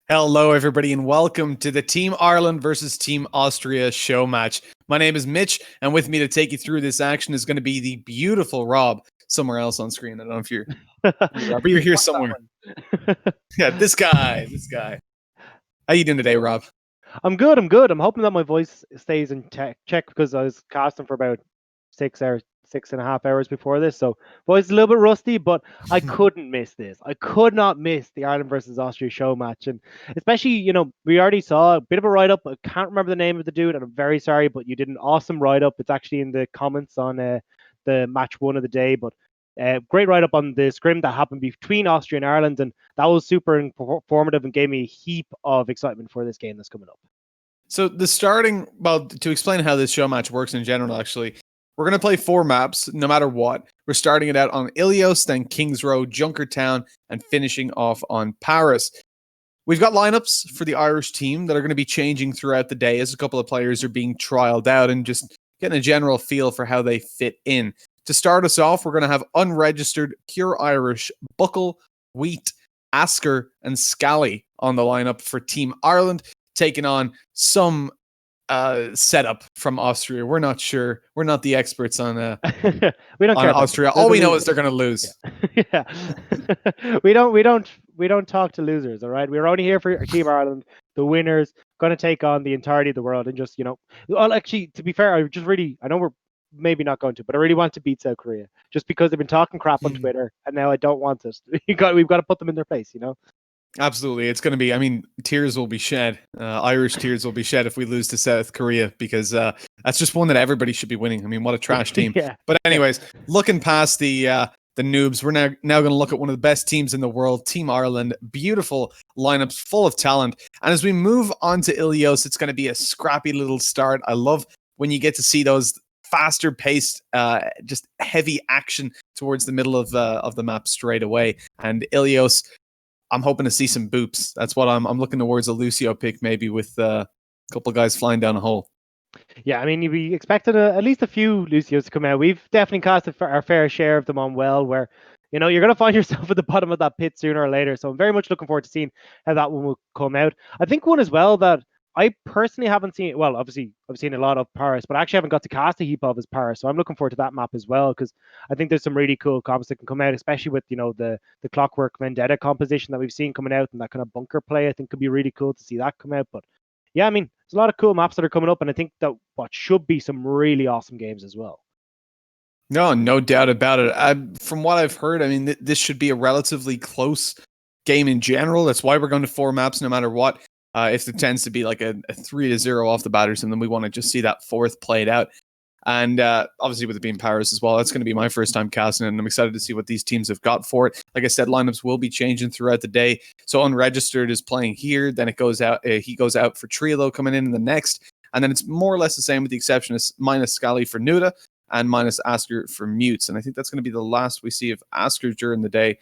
Hello, everybody, and welcome to the Team Ireland versus Team Austria show match. My name is Mitch, and with me to take you through this action is going to be the beautiful Rob, somewhere else on screen. I don't know if you're, but you're here somewhere. Yeah, this guy. How you doing today, Rob? I'm good. I'm hoping that my voice stays in check because I was casting for about 6.5 hours before this, so voice is a little bit rusty. But I couldn't miss this. I could not miss the Ireland versus Austria show match, and especially we already saw a bit of a write up. I can't remember the name of the dude, and I'm very sorry, but you did an awesome write up. It's actually in the comments on the match one of the day, but. Great write up on the scrim that happened between Austria and Ireland, and that was super informative and gave me a heap of excitement for this game that's coming up. So to explain how this show match works in general, actually, we're going to play 4 maps, no matter what. We're starting it out on Ilios, then Kings Row, Junkertown, and finishing off on Paris. We've got lineups for the Irish team that are going to be changing throughout the day as a couple of players are being trialed out and just getting a general feel for how they fit in. To start us off, we're going to have unregistered pure Irish Buckle, Wheat, Asker, and Scally on the lineup for Team Ireland, taking on some setup from Austria. We're not sure. We're not the experts on we don't on care Austria. All we know is they're going to lose. Yeah. we don't talk to losers. All right, we're only here for Team Ireland. The winners going to take on the entirety of the world, and just well, actually, to be fair, I know we're maybe not going to, but I really want to beat South Korea just because they've been talking crap on Twitter, and now I don't want it. We've got to put them in their place. Absolutely. It's going to be, I mean, tears will be shed. Irish tears will be shed if we lose to South Korea because that's just one that everybody should be winning. I mean, what a trash team. Yeah. But anyways, looking past the noobs, we're now going to look at one of the best teams in the world, Team Ireland. Beautiful lineups, full of talent. And as we move on to Ilios, it's going to be a scrappy little start. I love when you get to see those faster paced, just heavy action towards the middle of the map straight away. And Ilios, I'm hoping to see some boops. That's what I'm looking towards a Lucio pick, maybe with a couple of guys flying down a hole. Yeah, I mean, we expected at least a few Lucios to come out. We've definitely casted our fair share of them on well, where, you're going to find yourself at the bottom of that pit sooner or later. So I'm very much looking forward to seeing how that one will come out. I think one as well that I personally haven't seen, well, obviously, I've seen a lot of Paris, but I actually haven't got to cast a heap of as Paris. So I'm looking forward to that map as well, because I think there's some really cool comps that can come out, especially with, the Clockwork Vendetta composition that we've seen coming out and that kind of bunker play. I think could be really cool to see that come out. But yeah, I mean, there's a lot of cool maps that are coming up, and I think that what should be some really awesome games as well. No doubt about it. From what I've heard, I mean, this should be a relatively close game in general. That's why we're going to 4 maps no matter what. If there tends to be like a 3-0 off the bat or something, we want to just see that 4th played out. And obviously with it being Paris as well, that's going to be my first time casting it, and I'm excited to see what these teams have got for it. Like I said, lineups will be changing throughout the day. So Unregistered is playing here, then it goes out. He goes out for Trilo coming in the next, and then it's more or less the same with the exception of minus Scally for Nuda and minus Asker for Mutes. And I think that's going to be the last we see of Asker during the day,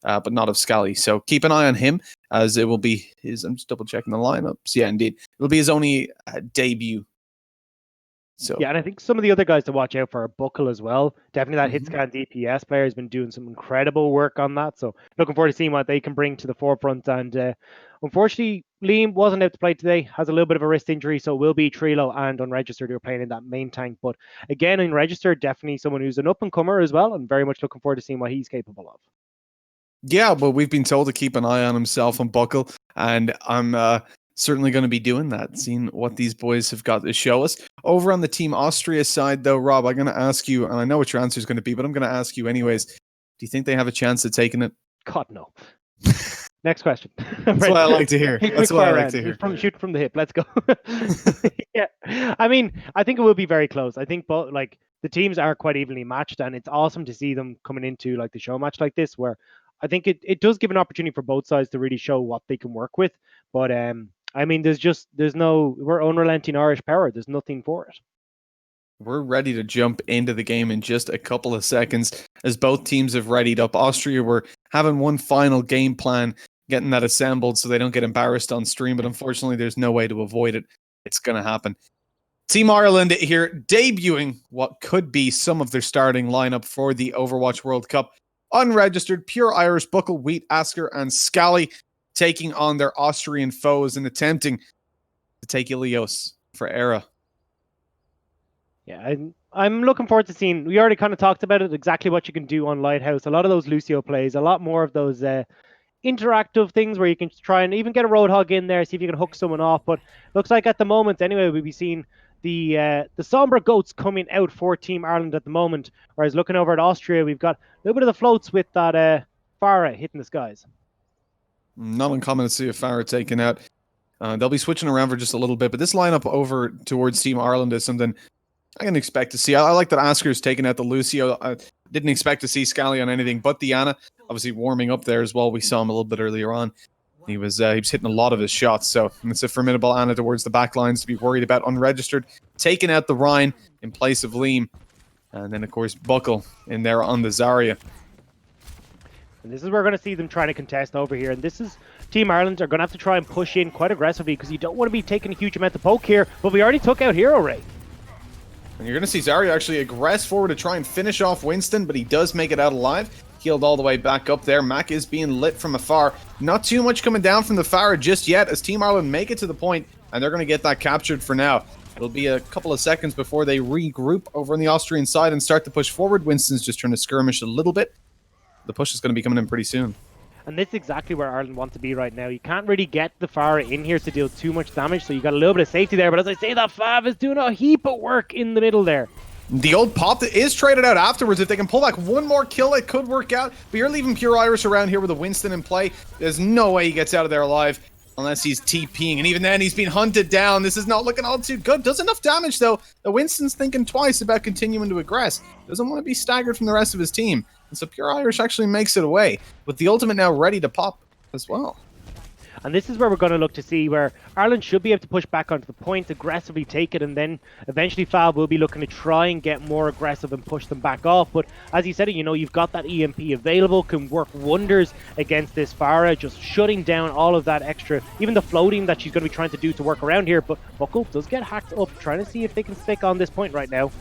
but not of Scally. So keep an eye on him, as it will be his. I'm just double checking the lineups. Yeah, indeed, it'll be his only debut. So yeah, and I think some of the other guys to watch out for are Buckle as well. Definitely that Hitscan DPS player has been doing some incredible work on that. So looking forward to seeing what they can bring to the forefront. And unfortunately, Liam wasn't able to play today. Has a little bit of a wrist injury, so it will be Trilo and Unregistered who are playing in that main tank. But again, Unregistered, definitely someone who's an up and comer as well. I'm very much looking forward to seeing what he's capable of. Yeah, well, we've been told to keep an eye on himself and Buckle, and I'm certainly going to be doing that, seeing what these boys have got to show us. Over on the Team Austria side, though, Rob, I'm going to ask you, and I know what your answer is going to be, but I'm going to ask you anyways. Do you think they have a chance of taking it? God, no. Next question. That's what I like to hear. That's what I like to hear. Shoot from the hip. Let's go. Yeah, I mean, I think it will be very close. I think both, like, the teams are quite evenly matched, and it's awesome to see them coming into like the show match like this, where I think it does give an opportunity for both sides to really show what they can work with. But I mean, we're unrelenting Irish power. There's nothing for it. We're ready to jump into the game in just a couple of seconds as both teams have readied up. Austria were having one final game plan, getting that assembled so they don't get embarrassed on stream, but unfortunately there's no way to avoid it. It's going to happen. Team Ireland here debuting what could be some of their starting lineup for the Overwatch World Cup. Unregistered, pure Irish, Buckle, Wheat, Asker, and Scally taking on their Austrian foes and attempting to take Ilios for Era. Yeah, I'm looking forward to seeing. We already kind of talked about it, exactly what you can do on Lighthouse. A lot of those Lucio plays, a lot more of those interactive things where you can try and even get a Roadhog in there, see if you can hook someone off. But looks like at the moment, anyway, we'll be seeing the Sombra Goats coming out for Team Ireland at the moment. Whereas looking over at Austria, we've got a little bit of the floats with that Farah hitting the skies. Not uncommon to see a Farah taken out. They'll be switching around for just a little bit, but this lineup over towards Team Ireland is something I can expect to see. I like that Asker's taken out the Lucio. I didn't expect to see Scally on anything but the Ana. Obviously warming up there as well. We saw him a little bit earlier on. He was hitting a lot of his shots, so it's a formidable Ana towards the back lines to be worried about. Unregistered, taking out the Rhine in place of Liam. And then, of course, Buckle in there on the Zarya. And this is where we're going to see them trying to contest over here. And this is Team Ireland are going to have to try and push in quite aggressively because you don't want to be taking a huge amount of poke here. But we already took out Hero Ray. And you're going to see Zarya actually aggress forward to try and finish off Winston, but he does make it out alive. Healed all the way back up there. Mac is being lit from afar. Not too much coming down from the Farah just yet as Team Ireland make it to the point, and they're going to get that captured for now. It'll be a couple of seconds before they regroup over on the Austrian side and start to push forward. Winston's just trying to skirmish a little bit. The push is going to be coming in pretty soon. And this is exactly where Ireland want to be right now. You can't really get the Farah in here to deal too much damage, so you got a little bit of safety there. But as I say, that Fav is doing a heap of work in the middle there. The old pop that is traded out afterwards. If they can pull back one more kill, it could work out. But you're leaving Pure Irish around here with a Winston in play. There's no way he gets out of there alive unless he's TPing. And even then, he's being hunted down. This is not looking all too good. Does enough damage, though. The Winston's thinking twice about continuing to aggress. Doesn't want to be staggered from the rest of his team. And so Pure Irish actually makes it away, with the ultimate now ready to pop as well. And this is where we're going to look to see where Ireland should be able to push back onto the point, aggressively take it, and then eventually Fab will be looking to try and get more aggressive and push them back off. But as you said, you know, you've got that EMP available, can work wonders against this Farah, just shutting down all of that extra, even the floating that she's going to be trying to do to work around here. But Buckle does get hacked up, trying to see if they can stick on this point right now.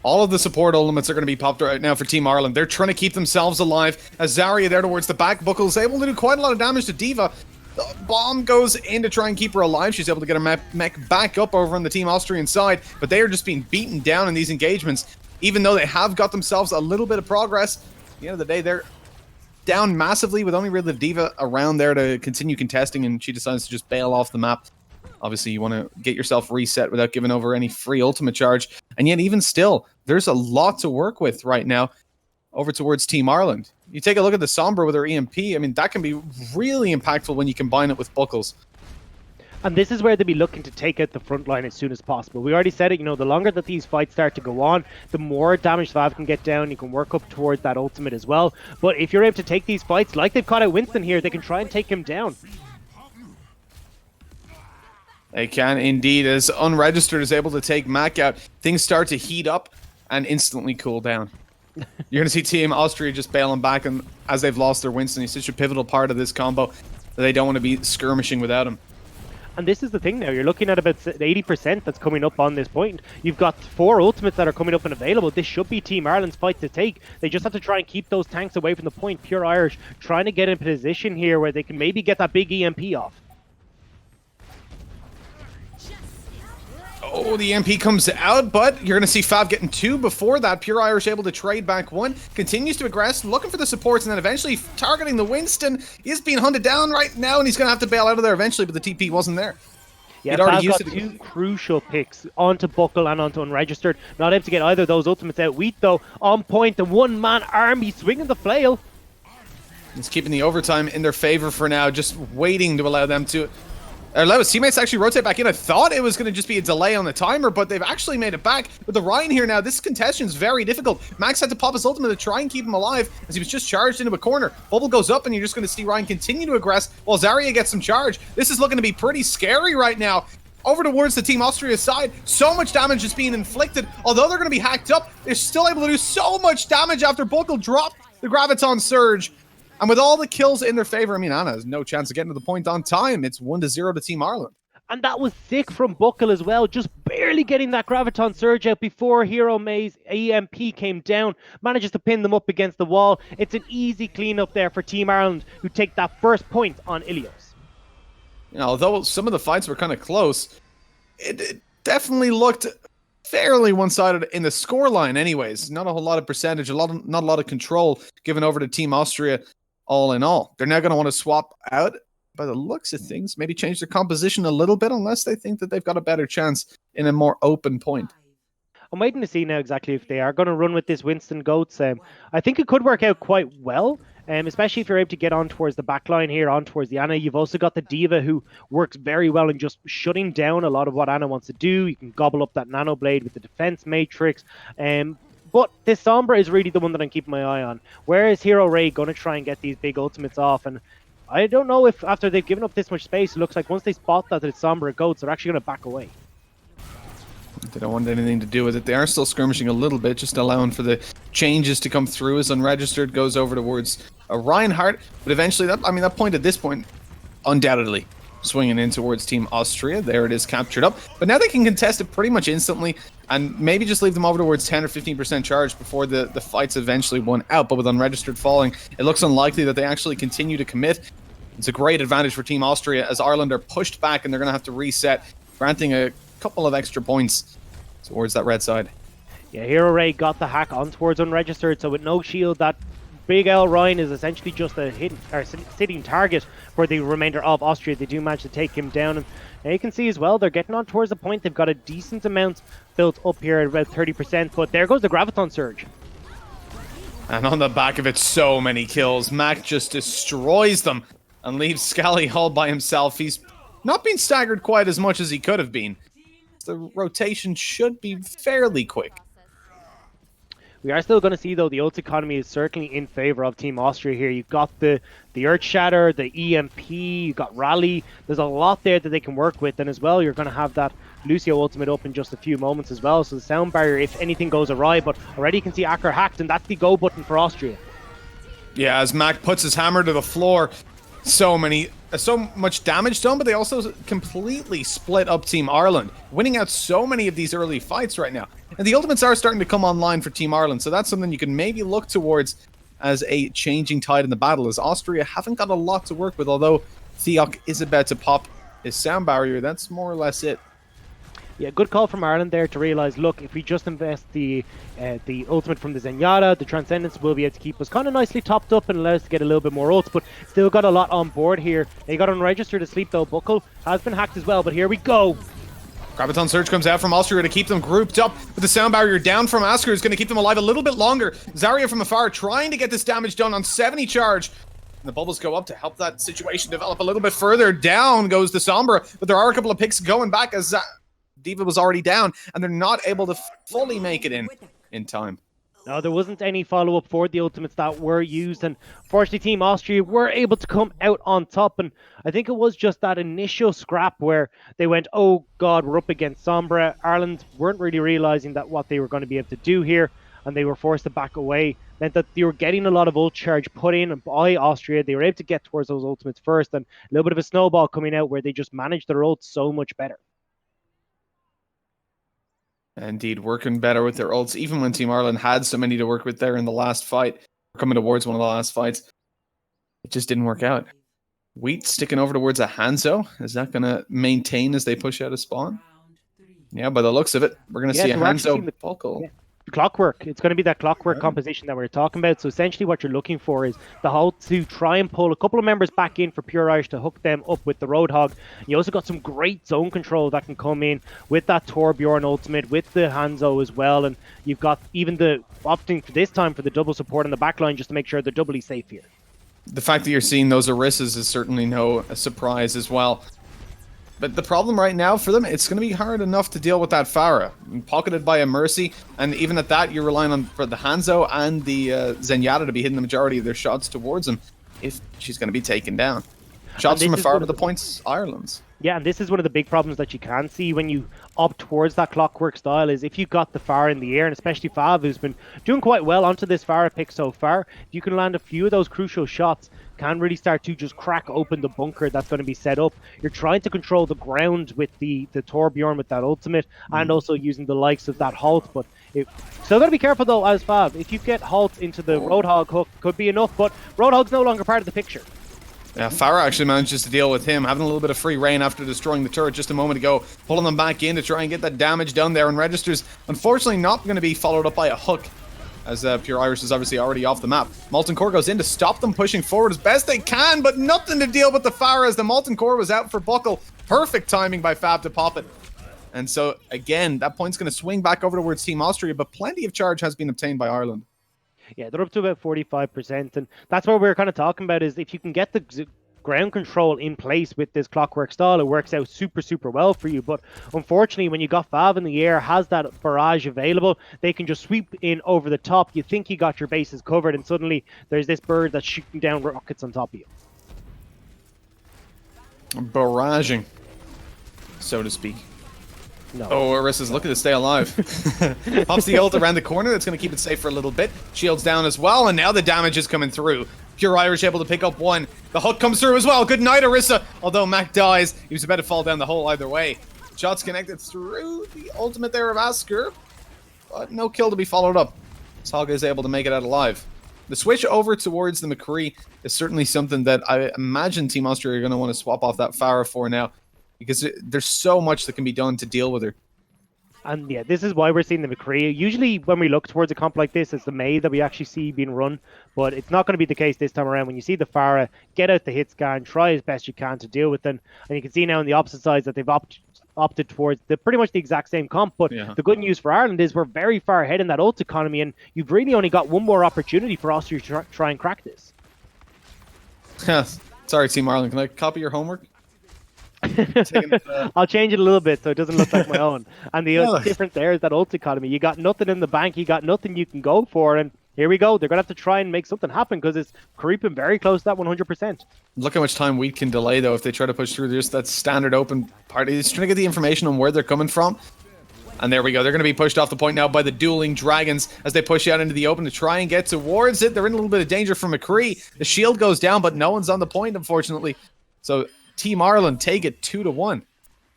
All of the support ultimates are going to be popped right now for Team Ireland. They're trying to keep themselves alive as Zarya there towards the back. Buckle's able to do quite a lot of damage to D.Va. The bomb goes in to try and keep her alive. She's able to get her mech back up over on the Team Austrian side, but they are just being beaten down in these engagements. Even though they have got themselves a little bit of progress, at the end of the day, they're down massively with only really D.Va around there to continue contesting, and she decides to just bail off the map. Obviously, you want to get yourself reset without giving over any free ultimate charge, and yet even still, there's a lot to work with right now over towards Team Ireland. You take a look at the Sombra with her EMP, I mean, that can be really impactful when you combine it with Buckles. And this is where they'll be looking to take out the front line as soon as possible. We already said it, you know, the longer that these fights start to go on, the more damage Vav can get down. You can work up towards that ultimate as well. But if you're able to take these fights, like they've caught out Winston here, they can try and take him down. They can indeed, as Unregistered is able to take Mac out. Things start to heat up and instantly cool down. You're going to see Team Austria just bailing back, and as they've lost their Winston, he's such a pivotal part of this combo that they don't want to be skirmishing without him. And this is the thing now, you're looking at about 80% that's coming up on this point. You've got 4 ultimates that are coming up and available. This should be Team Ireland's fight to take. They just have to try and keep those tanks away from the point. Pure Irish trying to get in position here where they can maybe get that big EMP off. Oh, the MP comes out, but you're going to see Fav getting 2 before that. Pure Irish able to trade back 1. Continues to aggress, looking for the supports, and then eventually targeting the Winston. He is being hunted down right now, and he's going to have to bail out of there eventually, but the TP wasn't there. Yeah, Fav got 2 crucial picks onto Buckle and onto Unregistered. Not able to get either of those ultimates out. Wheat, though, on point. The one-man army swinging the flail. He's keeping the overtime in their favor for now, just waiting to allow them to... allow his teammates to actually rotate back in. I thought it was going to just be a delay on the timer, but they've actually made it back. With the Ryan here now, this contention is very difficult. Max had to pop his ultimate to try and keep him alive as he was just charged into a corner. Bubble goes up, and you're just going to see Ryan continue to aggress while Zarya gets some charge. This is looking to be pretty scary right now. Over towards the Team Austria side, so much damage is being inflicted. Although they're going to be hacked up, they're still able to do so much damage after Buckle dropped the Graviton Surge. And with all the kills in their favor, I mean, Anna has no chance of getting to the point on time. It's 1-0 to Team Ireland. And that was sick from Buckle as well, just barely getting that Graviton Surge out before Hero May's EMP came down. Manages to pin them up against the wall. It's an easy cleanup there for Team Ireland, who take that first point on Ilios. You know, although some of the fights were kind of close, it definitely looked fairly one-sided in the scoreline anyways. Not a whole lot of percentage, not a lot of control given over to Team Austria all in all. They're now going to want to swap out by the looks of things, maybe change their composition a little bit unless they think that they've got a better chance in a more open point. I'm waiting to see now exactly if they are going to run with this Winston Goats. I think it could work out quite well, especially if you're able to get on towards the back line here, on towards the Ana. You've also got the D.Va who works very well in just shutting down a lot of what Ana wants to do. You can gobble up that Nano Blade with the defense matrix. But this Sombra is really the one that I'm keeping my eye on. Where is Hero Ray going to try and get these big ultimates off? And I don't know if after they've given up this much space, it looks like once they spot that it's Sombra Goats, they're actually going to back away. They don't want anything to do with it. They are still skirmishing a little bit, just allowing for the changes to come through as Unregistered goes over towards Reinhardt. But eventually, that point at this point, undoubtedly swinging in towards Team Austria. There it is, captured up. But now they can contest it pretty much instantly and maybe just leave them over towards 10 or 15% charge before the fight's eventually won out. But with Unregistered falling, it looks unlikely that they actually continue to commit. It's a great advantage for Team Austria as Ireland are pushed back and they're going to have to reset, granting a couple of extra points towards that red side. Yeah, Hero Ray got the hack on towards Unregistered, so with no shield, that Big L Ryan is essentially just a sitting target for the remainder of Austria. They do manage to take him down, and you can see as well they're getting on towards the point. They've got a decent amount built up here at about 30%, but there goes the Graviton Surge. And on the back of it, so many kills. Mac just destroys them and leaves Scally all by himself. He's not been staggered quite as much as he could have been. The rotation should be fairly quick. We are still going to see, though, the ult economy is certainly in favor of Team Austria here. You've got the Earth Shatter, the EMP, you've got Rally. There's a lot there that they can work with. And as well, you're going to have that Lucio ultimate up in just a few moments as well. So the sound barrier, if anything goes awry, but already you can see Acker hacked, and that's the go button for Austria. Yeah, as Mac puts his hammer to the floor, so much damage done, but they also completely split up Team Ireland, winning out so many of these early fights right now. And the ultimates are starting to come online for Team Ireland, so that's something you can maybe look towards as a changing tide in the battle, as Austria haven't got a lot to work with, although Theok is about to pop his sound barrier. That's more or less it. Yeah, good call from Ireland there to realize, look, if we just invest the ultimate from the Zenyatta, the Transcendence will be able to keep us kind of nicely topped up and allow us to get a little bit more ults, but still got a lot on board here. They got unregistered asleep though. Buckle has been hacked as well, but here we go. Graviton Surge comes out from Austria to keep them grouped up, with the sound barrier down from Asker, who's going to keep them alive a little bit longer. Zarya from afar trying to get this damage done on 70 charge. And the bubbles go up to help that situation develop a little bit further. Down goes the Sombra, but there are a couple of picks going back as D.Va was already down, and they're not able to fully make it in time. No, there wasn't any follow-up for the ultimates that were used, and fortunately Team Austria were able to come out on top, and I think it was just that initial scrap where they went, oh god, we're up against Sombra. Ireland weren't really realizing that what they were going to be able to do here, and they were forced to back away. Meant that they were getting a lot of ult charge put in by Austria. They were able to get towards those ultimates first, and a little bit of a snowball coming out where they just managed their ults so much better. Indeed, working better with their ults, even when Team Ireland had so many to work with there in the last fight, coming towards one of the last fights. It just didn't work out. Wheat sticking over towards a Hanzo. Is that going to maintain as they push out a spawn? Yeah, by the looks of it, we're going to see a Hanzo Buckle. Yeah. Clockwork. It's going to be that clockwork composition that we're talking about. So essentially what you're looking for is the halt to try and pull a couple of members back in for Pure Irish to hook them up with the Roadhog. You also got some great zone control that can come in with that Torbjorn ultimate, with the Hanzo as well. And you've got even the opting for this time for the double support on the backline just to make sure they're doubly safe here. The fact that you're seeing those Orissas is certainly no surprise as well. But the problem right now for them, it's going to be hard enough to deal with that Pharah. Pocketed by a Mercy, and even at that, you're relying on for the Hanzo and the Zenyatta to be hitting the majority of their shots towards him if she's going to be taken down. Shots from afar, but the points Ireland's. Yeah, and this is one of the big problems that you can see when you opt towards that clockwork style is if you've got the Pharah in the air, and especially Fav, who's been doing quite well onto this Pharah pick so far, if you can land a few of those crucial shots, can really start to just crack open the bunker that's going to be set up. You're trying to control the ground with the Torbjorn with that ultimate, and also using the likes of that halt, but still got to be careful though as Fav. If you get halt into the Roadhog hook, could be enough, but Roadhog's no longer part of the picture. Yeah, Pharah actually manages to deal with him, having a little bit of free reign after destroying the turret just a moment ago, pulling them back in to try and get that damage down there, and registers unfortunately not going to be followed up by a hook, as Pure Irish is obviously already off the map. Molten Core goes in to stop them pushing forward as best they can, but nothing to deal with the Pharah as the Molten Core was out for Buckle. Perfect timing by Fab to pop it. And so, again, that point's going to swing back over towards Team Austria, but plenty of charge has been obtained by Ireland. Yeah, they're up to about 45%, and that's what we're kind of talking about is if you can get the ground control in place with this clockwork style, it works out super well for you. But unfortunately, when you got Fav in the air, has that barrage available, they can just sweep in over the top. You think you got your bases covered, and suddenly there's this bird that's shooting down rockets on top of you. Barraging, so to speak. No. Oh, Orissa's looking to stay alive. Pops the ult around the corner. That's going to keep it safe for a little bit. Shields down as well, and now the damage is coming through. Pure Irish able to pick up one. The hook comes through as well. Good night, Orissa. Although Mac dies, he was about to fall down the hole either way. Shots connected through the ultimate there of Asker, but no kill to be followed up. Saga is able to make it out alive. The switch over towards the McCree is certainly something that I imagine Team Austria are going to want to swap off that Pharah for now, because there's so much that can be done to deal with her. And yeah, this is why we're seeing the McCree. Usually, when we look towards a comp like this, it's the May that we actually see being run, but it's not going to be the case this time around. When you see the Farah, get out the hit scan, try as best you can to deal with them. And you can see now on the opposite sides that they've opted towards pretty much the exact same comp. But Yeah. the good news for Ireland is we're very far ahead in that ult economy, and you've really only got one more opportunity for Austria to try and crack this. Sorry, Team Ireland. Can I copy your homework? I'll change it a little bit so it doesn't look like my own. And the Yeah. difference there is that ult economy. You got nothing in the bank, you got nothing you can go for, and here we go. They're gonna have to try and make something happen because it's creeping very close to that 100%. Look how much time we can delay though if they try to push through just that standard open party. Just trying to get the information on where they're coming from. And there we go. They're going to be pushed off the point now by the dueling dragons as they push out into the open to try and get towards it. They're in a little bit of danger from McCree. The shield goes down, but no one's on the point, unfortunately. So Team Ireland take it 2-1.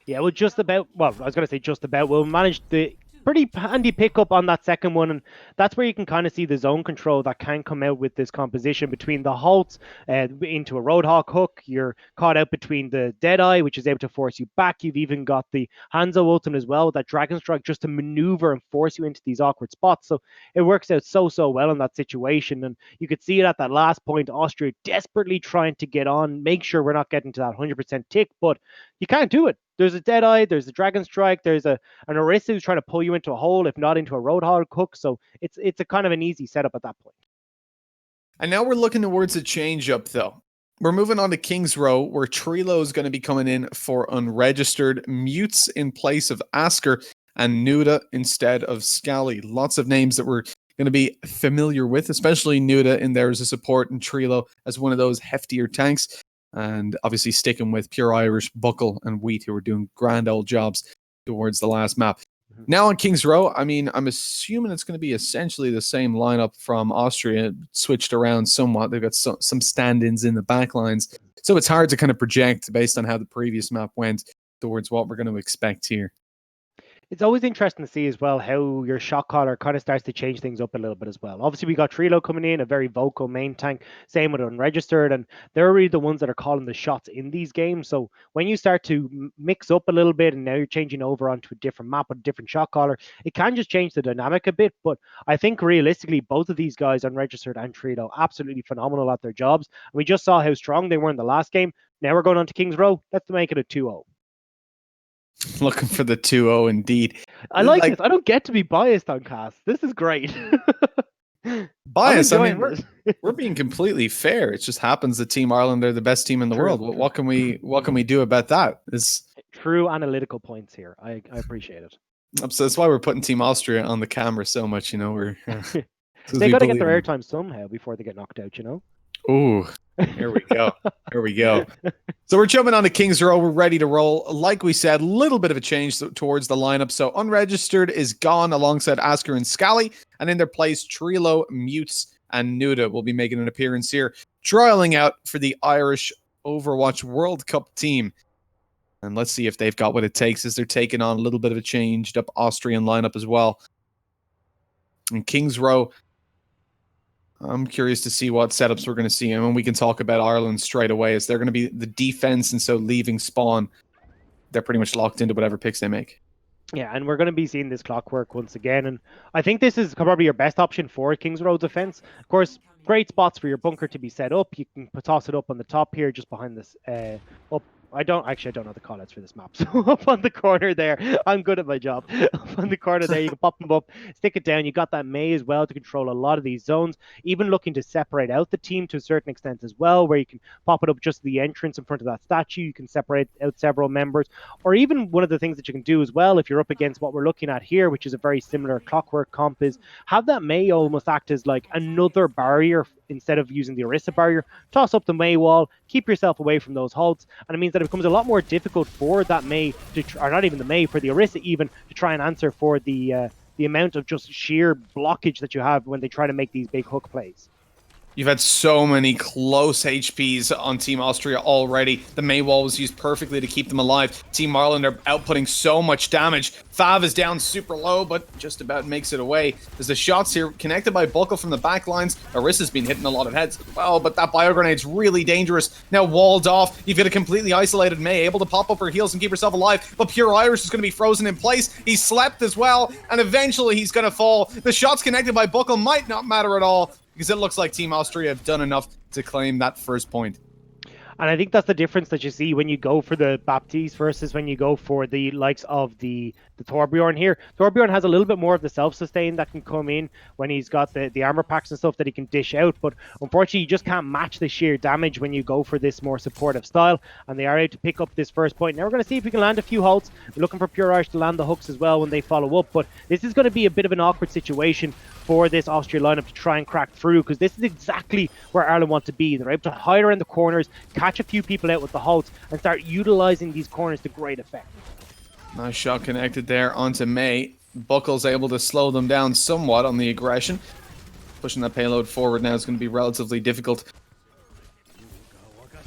Yeah, well, just about. Well, I was going to say just about. We'll manage the pretty handy pickup on that second one, and that's where you can kind of see the zone control that can come out with this composition between the halts into a Roadhog hook. You're caught out between the Deadeye, which is able to force you back. You've even got the Hanzo ultimate as well with that Dragon Strike just to maneuver and force you into these awkward spots. So it works out so well in that situation, and you could see it at that last point. Austria desperately trying to get on, make sure we're not getting to that 100% tick, but you can't do it. There's a Deadeye, there's a Dragon Strike, there's an Orisa who's trying to pull you into a hole, if not into a Roadhog hook. So it's a kind of an easy setup at that point. And now we're looking towards a change up though. We're moving on to King's Row, where Trilo is going to be coming in for unregistered, Mutes in place of Asker, and Nuda instead of Scally. Lots of names that we're going to be familiar with, especially Nuda in there as a support and Trilo as one of those heftier tanks. And obviously sticking with Pure Irish, Buckle, and Wheat, who were doing grand old jobs towards the last map. Now on King's Row, I mean, I'm assuming it's going to be essentially the same lineup from Austria, switched around somewhat. They've got some stand-ins in the back lines. So it's hard to kind of project based on how the previous map went towards what we're going to expect here. It's always interesting to see as well how your shot caller kind of starts to change things up a little bit as well. Obviously, we got Trilo coming in, a very vocal main tank, same with unregistered, and they're really the ones that are calling the shots in these games. So when you start to mix up a little bit and now you're changing over onto a different map with a different shot caller, it can just change the dynamic a bit. But I think realistically, both of these guys, unregistered and Trilo, absolutely phenomenal at their jobs. And we just saw how strong they were in the last game. Now we're going on to King's Row. Let's make it a 2-0. Looking for the 2-0 indeed. I like this. I don't get to be biased on cast. This is great. Bias. I mean, we're being completely fair. It just happens that Team Ireland are the best team in the world. What can we do about that? Is true analytical points here. I appreciate it. So that's why we're putting Team Austria on the camera so much. You know, we're they got to get their airtime somehow before they get knocked out. You know. Ooh. Here we go. Here we go. So we're jumping on to King's Row. We're ready to roll. Like we said, a little bit of a change towards the lineup. So unregistered is gone alongside Asker and Scally. And in their place, Trilo, Mutes, and Nuda will be making an appearance here, trialing out for the Irish Overwatch World Cup team. And let's see if they've got what it takes as they're taking on a little bit of a changed up Austrian lineup as well. And King's Row, I'm curious to see what setups we're going to see, and when we can talk about Ireland straight away, is they're going to be the defense, and so leaving spawn, they're pretty much locked into whatever picks they make. Yeah, and we're going to be seeing this clockwork once again, and I think this is probably your best option for King's Row defense. Of course, great spots for your bunker to be set up. You can toss it up on the top here, just behind this up. I don't know the callouts for this map. So up on the corner there, I'm good at my job. Up on the corner there, you can pop them up, stick it down. You got that May as well to control a lot of these zones. Even looking to separate out the team to a certain extent as well, where you can pop it up just the entrance in front of that statue. You can separate out several members, or even one of the things that you can do as well, if you're up against what we're looking at here, which is a very similar clockwork comp, is have that May almost act as like another barrier instead of using the Orisa barrier. Toss up the May wall, keep yourself away from those halts, and it means that it becomes a lot more difficult for that May to, or not even the May, for the Orisa even to try and answer for the amount of just sheer blockage that you have when they try to make these big hook plays. You've had so many close HPs on Team Austria already. The Mei wall was used perfectly to keep them alive. Team Ireland are outputting so much damage. Fav is down super low, but just about makes it away. As the shots here connected by Buckle from the back lines. Arissa's been hitting a lot of heads as well, but that bio grenade's really dangerous. Now walled off. You've got a completely isolated Mei, able to pop up her heels and keep herself alive, but Pure Irish is going to be frozen in place. He slept as well, and eventually he's going to fall. The shots connected by Buckle might not matter at all, because it looks like Team Austria have done enough to claim that first point. And I think that's the difference that you see when you go for the Baptiste versus when you go for the likes of the Torbjorn here. Torbjorn has a little bit more of the self-sustain that can come in when he's got the armor packs and stuff that he can dish out. But unfortunately, you just can't match the sheer damage when you go for this more supportive style. And they are able to pick up this first point. Now we're going to see if we can land a few holds. We're looking for Pure Irish to land the hooks as well when they follow up. But this is going to be a bit of an awkward situation for this Austria lineup to try and crack through, because this is exactly where Ireland want to be. They're able to hide around the corners, catch a few people out with the halts, and start utilizing these corners to great effect. Nice shot connected there onto Mei. Buckle's able to slow them down somewhat on the aggression. Pushing that payload forward now is going to be relatively difficult.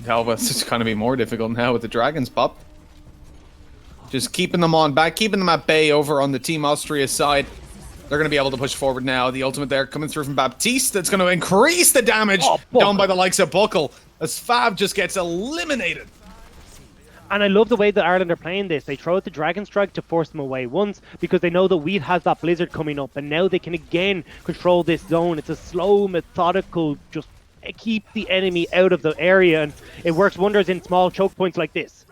However, it's going to be more difficult now with the Dragons pop. Just keeping them on back, keeping them at bay over on the Team Austria side. They're going to be able to push forward now. The ultimate there coming through from Baptiste. That's going to increase the damage done by the likes of Buckle as Fav just gets eliminated. And I love the way that Ireland are playing this. They throw out the Dragon Strike to force them away once, because they know that Weed has that Blizzard coming up, and now they can again control this zone. It's a slow, methodical, just keep the enemy out of the area, and it works wonders in small choke points like this.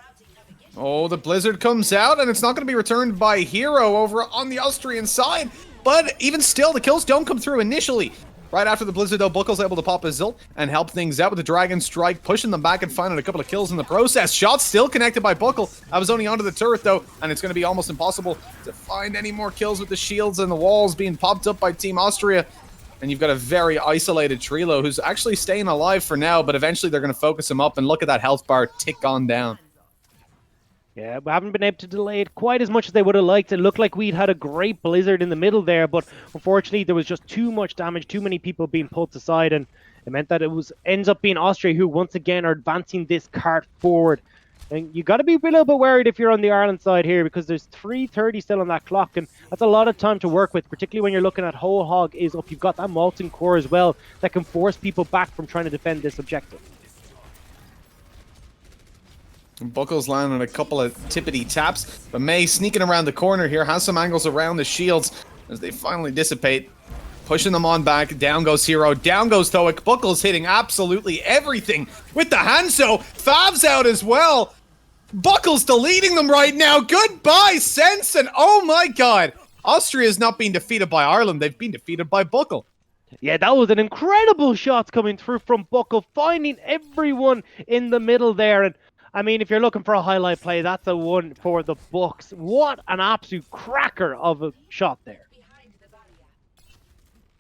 Oh, the Blizzard comes out, and it's not going to be returned by Hero over on the Austrian side. But even still, the kills don't come through initially. Right after the Blizzard, though, Buckle's able to pop his Zilt and help things out with the Dragon Strike, pushing them back and finding a couple of kills in the process. Shots still connected by Buckle. I was only onto the turret, though, and it's going to be almost impossible to find any more kills with the shields and the walls being popped up by Team Austria. And you've got a very isolated Trilo who's actually staying alive for now, but eventually they're going to focus him up, and look at that health bar tick on down. Yeah, we haven't been able to delay it quite as much as they would have liked. It looked like we'd had a great Blizzard in the middle there, but unfortunately there was just too much damage, too many people being pulled aside, and it meant that ends up being Austria who once again are advancing this cart forward. And you got to be a little bit worried if you're on the Ireland side here, because there's 3:30 still on that clock, and that's a lot of time to work with, particularly when you're looking at whole hog is up. You've got that molten core as well that can force people back from trying to defend this objective. Buckle's landing a couple of tippity taps, but Mei sneaking around the corner here, has some angles around the shields as they finally dissipate. Pushing them on back, down goes Hero, down goes Thoic. Buckle's hitting absolutely everything with the Hanzo. Fav's out as well. Buckle's deleting them right now. Goodbye, Sense, and oh my god. Austria's not being defeated by Ireland, they've been defeated by Buckle. Yeah, that was an incredible shot coming through from Buckle, finding everyone in the middle there. And I mean, if you're looking for a highlight play, that's a one for the books. What an absolute cracker of a shot there.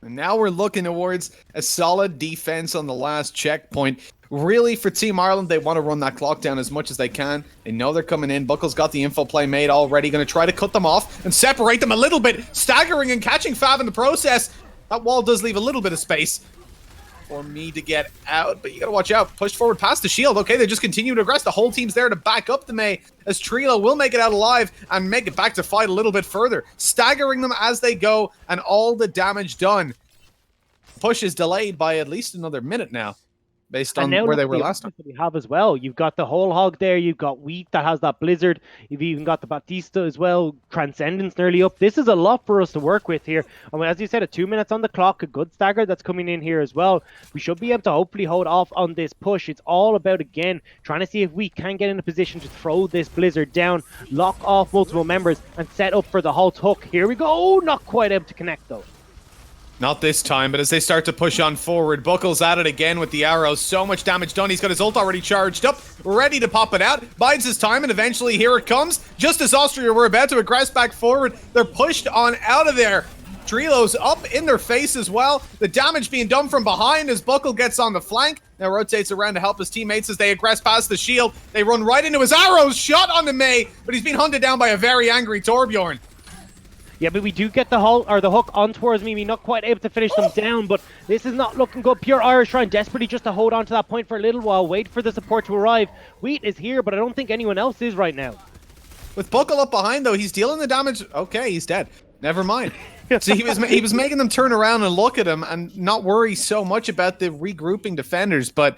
And now we're looking towards a solid defense on the last checkpoint. Really, for Team Ireland, they want to run that clock down as much as they can. They know they're coming in. Buckle's got the info play made already. Going to try to cut them off and separate them a little bit. Staggering and catching Fav in the process. That wall does leave a little bit of space for me to get out, but you gotta watch out. Pushed forward past the shield. Okay, they just continue to aggress. The whole team's there to back up the Mei, as Trilo will make it out alive and make it back to fight a little bit further, staggering them as they go, and all the damage done. Push is delayed by at least another minute now, based on where they were last time. We have as well. You've got the whole hog there. You've got Wheat that has that Blizzard. You've even got the Batista as well. Transcendence nearly up. This is a lot for us to work with here. And as you said, 2 minutes on the clock, a good stagger that's coming in here as well. We should be able to hopefully hold off on this push. It's all about, again, trying to see if we can get in a position to throw this Blizzard down, lock off multiple members, and set up for the halt hook. Here we go. Oh, not quite able to connect though. Not this time, but as they start to push on forward, Buckle's at it again with the arrows. So much damage done. He's got his ult already charged up, ready to pop it out. Bides his time, and eventually here it comes. Just as Austria were about to aggress back forward, they're pushed on out of there. Trilo's up in their face as well. The damage being done from behind as Buckle gets on the flank. Now rotates around to help his teammates as they aggress past the shield. They run right into his arrows. Shot on the Mei, but he's being hunted down by a very angry Torbjorn. Yeah, but we do get the hook on towards Mimi, not quite able to finish them down, but this is not looking good. Pure Irish trying desperately just to hold on to that point for a little while, wait for the support to arrive. Wheat is here, but I don't think anyone else is right now. With Buckle up behind, though, he's dealing the damage. Okay, he's dead. Never mind. So he was making them turn around and look at him and not worry so much about the regrouping defenders, but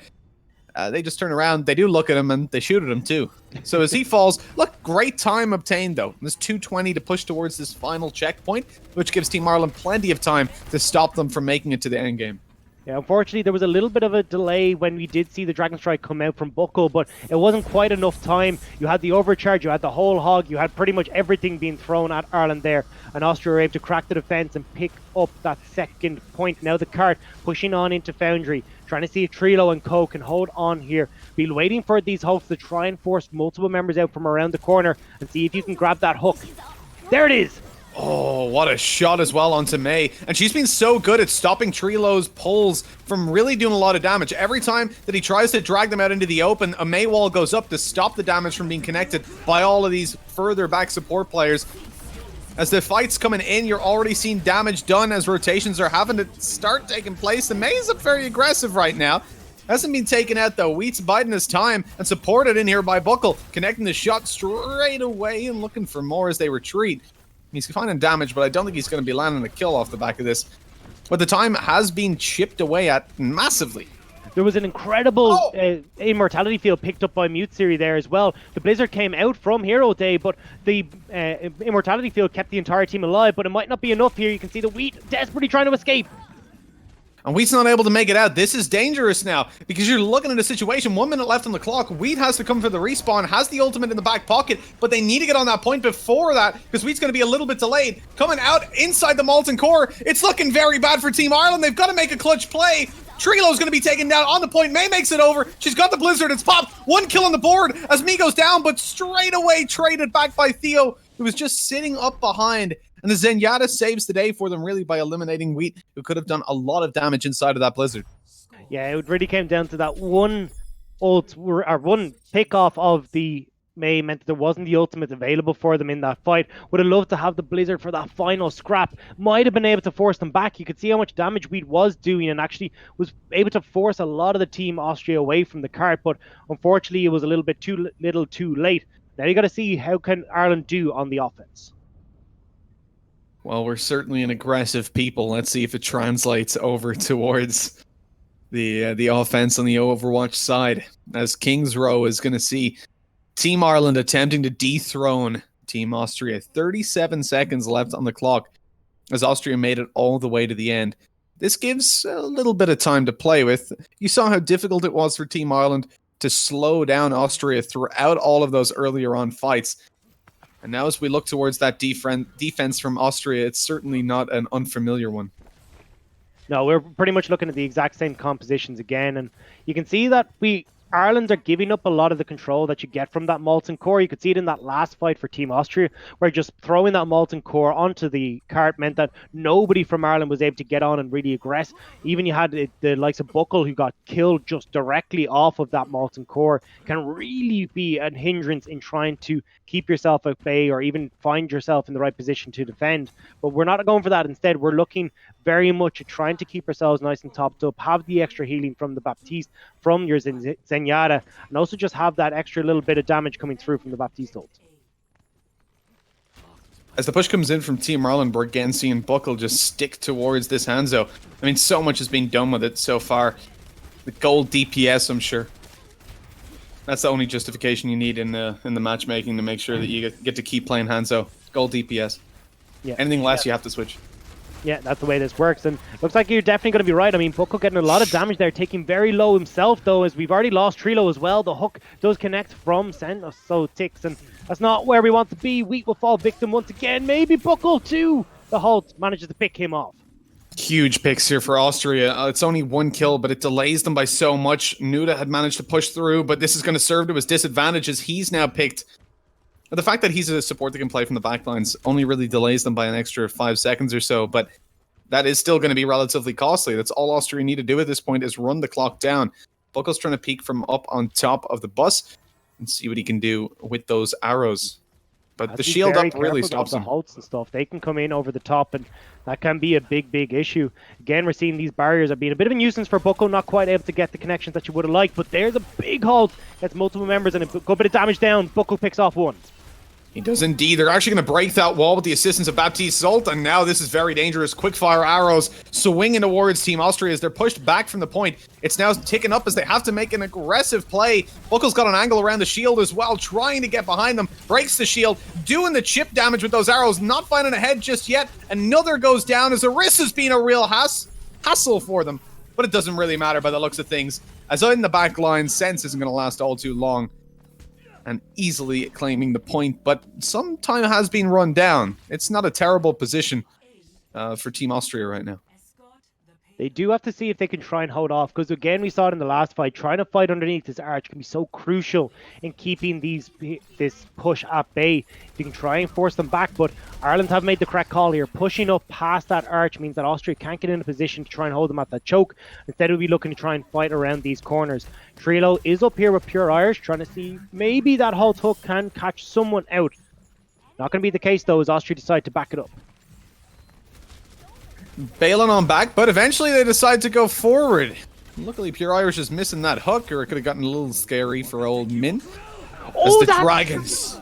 they just turn around, they do look at him, and they shoot at him too. So as he falls, look, great time obtained though. There's 2:20 to push towards this final checkpoint, which gives Team Ireland plenty of time to stop them from making it to the end game. Yeah, unfortunately, there was a little bit of a delay when we did see the Dragon Strike come out from Buckle, but it wasn't quite enough time. You had the overcharge, you had the whole hog, you had pretty much everything being thrown at Ireland there, and Austria were able to crack the defense and pick up that second point. Now the cart pushing on into Foundry, trying to see if Trilo and Co can hold on here. Be waiting for these hooks to try and force multiple members out from around the corner and see if you can grab that hook. There it is! Oh, what a shot as well onto May. And she's been so good at stopping Trilo's pulls from really doing a lot of damage. Every time that he tries to drag them out into the open, a May wall goes up to stop the damage from being connected by all of these further back support players. As the fight's coming in, you're already seeing damage done as rotations are having to start taking place. The May's up very aggressive right now. Hasn't been taken out though. Wheat's biding his time and supported in here by Buckle, connecting the shot straight away and looking for more as they retreat. He's finding damage, but I don't think he's going to be landing a kill off the back of this. But the time has been chipped away at massively. There was an incredible immortality field picked up by Mute Siri there as well. The Blizzard came out from Hero Day, but the immortality field kept the entire team alive, but it might not be enough here. You can see the Wheat desperately trying to escape. And Wheat's not able to make it out. This is dangerous now because you're looking at a situation, 1 minute left on the clock. Wheat has to come for the respawn, has the ultimate in the back pocket, but they need to get on that point before that because Wheat's going to be a little bit delayed. Coming out inside the Molten Core, it's looking very bad for Team Ireland. They've got to make a clutch play. Trilo's going to be taken down on the point. May makes it over. She's got the Blizzard. It's popped. 1 kill on the board as Me goes down, but straight away traded back by Theo, who was just sitting up behind. And the Zenyatta saves the day for them really by eliminating Wheat, who could have done a lot of damage inside of that Blizzard. Yeah, it really came down to that one pick off of the May meant that there wasn't the ultimate available for them in that fight. Would have loved to have the Blizzard for that final scrap. Might have been able to force them back. You could see how much damage Wheat was doing and actually was able to force a lot of the Team Austria away from the cart, but unfortunately it was a little bit too late. Now you got to see how can Ireland do on the offense. Well, we're certainly an aggressive people. Let's see if it translates over towards the offense on the Overwatch side. As Kings Row is going to see Team Ireland attempting to dethrone Team Austria. 37 seconds left on the clock as Austria made it all the way to the end. This gives a little bit of time to play with. You saw how difficult it was for Team Ireland to slow down Austria throughout all of those earlier on fights. And now as we look towards that defense from Austria, it's certainly not an unfamiliar one. No, we're pretty much looking at the exact same compositions again. And you can see that Ireland are giving up a lot of the control that you get from that Molten Core. You could see it in that last fight for Team Austria, where just throwing that Molten Core onto the cart meant that nobody from Ireland was able to get on and really aggress. Even you had the likes of Buckle, who got killed just directly off of that Molten Core, can really be a hindrance in trying to keep yourself at bay or even find yourself in the right position to defend. But we're not going for that. Instead, we're looking very much at trying to keep ourselves nice and topped up, have the extra healing from the Baptiste, from your Zenyatta, and also just have that extra little bit of damage coming through from the Baptiste ult. As the push comes in from Team Ireland, we're again seeing Buckle just stick towards this Hanzo. I mean, so much has been done with it so far. The gold DPS, I'm sure. That's the only justification you need in the matchmaking to make sure that you get to keep playing Hanzo. Gold DPS. Yeah. Anything less, you have to switch. Yeah, that's the way this works, and looks like you're definitely going to be right. I mean, Buckle getting a lot of damage there, taking very low himself, though, as we've already lost Trilo as well. The hook does connect from Sen, so ticks, and that's not where we want to be. Wheat will fall victim once again. Maybe Buckle, too. The Halt manages to pick him off. Huge picks here for Austria. It's only 1 kill, but it delays them by so much. Nuda had managed to push through, but this is going to serve to his disadvantage as he's now picked. The fact that he's a support that can play from the backlines only really delays them by an extra 5 seconds or so, but that is still going to be relatively costly. That's all Austria need to do at this point is run the clock down. Buckle's trying to peek from up on top of the bus and see what he can do with those arrows. But Has the to be shield very up really careful of stops the him. halts and stuff. They can come in over the top, and that can be a big issue. Again, we're seeing these barriers are being a bit of a nuisance for Bucko, not quite able to get the connections that you would have liked, but there's a big halt. Gets multiple members and a good bit of damage down. Bucko picks off one. He does indeed. They're actually going to break that wall with the assistance of Baptiste's ult, and now this is very dangerous. Quickfire arrows swinging towards Team Austria as they're pushed back from the point. It's now ticking up as they have to make an aggressive play. Buckle's got an angle around the shield as well, trying to get behind them. Breaks the shield, doing the chip damage with those arrows, not finding a head just yet. Another goes down as Arissa's been a real hassle for them. But it doesn't really matter by the looks of things, as in the back line, Sense isn't going to last all too long. And easily claiming the point, but some time has been run down. It's not a terrible position for Team Austria right now. They do have to see if they can try and hold off, because again, we saw it in the last fight. Trying to fight underneath this arch can be so crucial in keeping this push at bay. You can try and force them back, but Ireland have made the correct call here. Pushing up past that arch means that Austria can't get in a position to try and hold them at that choke. Instead, we'll be looking to try and fight around these corners. Trilo is up here with Pure Irish, trying to see maybe that halt hook can catch someone out. Not going to be the case, though, as Austria decide to back it up. Bailing on back, but eventually they decide to go forward. Luckily, Pure Irish is missing that hook, or it could have gotten a little scary for old Min. As the Dragons.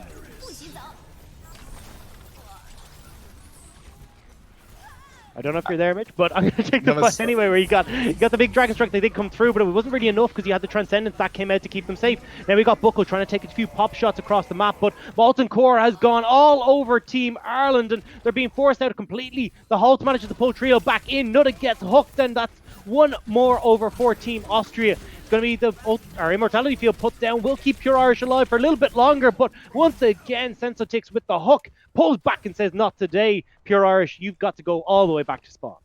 I don't know if you're there, Mitch, but I'm going to take the fight anyway, where you got the big Dragon Strike. They did come through, but it wasn't really enough because you had the Transcendence that came out to keep them safe. Now we got Bucko trying to take a few pop shots across the map, but Molten Core has gone all over Team Ireland, and they're being forced out completely. The Holt manages to pull Trio back in. Nutta gets hooked, and that's one more over for Team Austria. It's going to be our Immortality Field put down. Will keep Pure Irish alive for a little bit longer, but once again, Sensotix with the hook pulls back and says, not today, Pure Irish. You've got to go all the way back to spawn.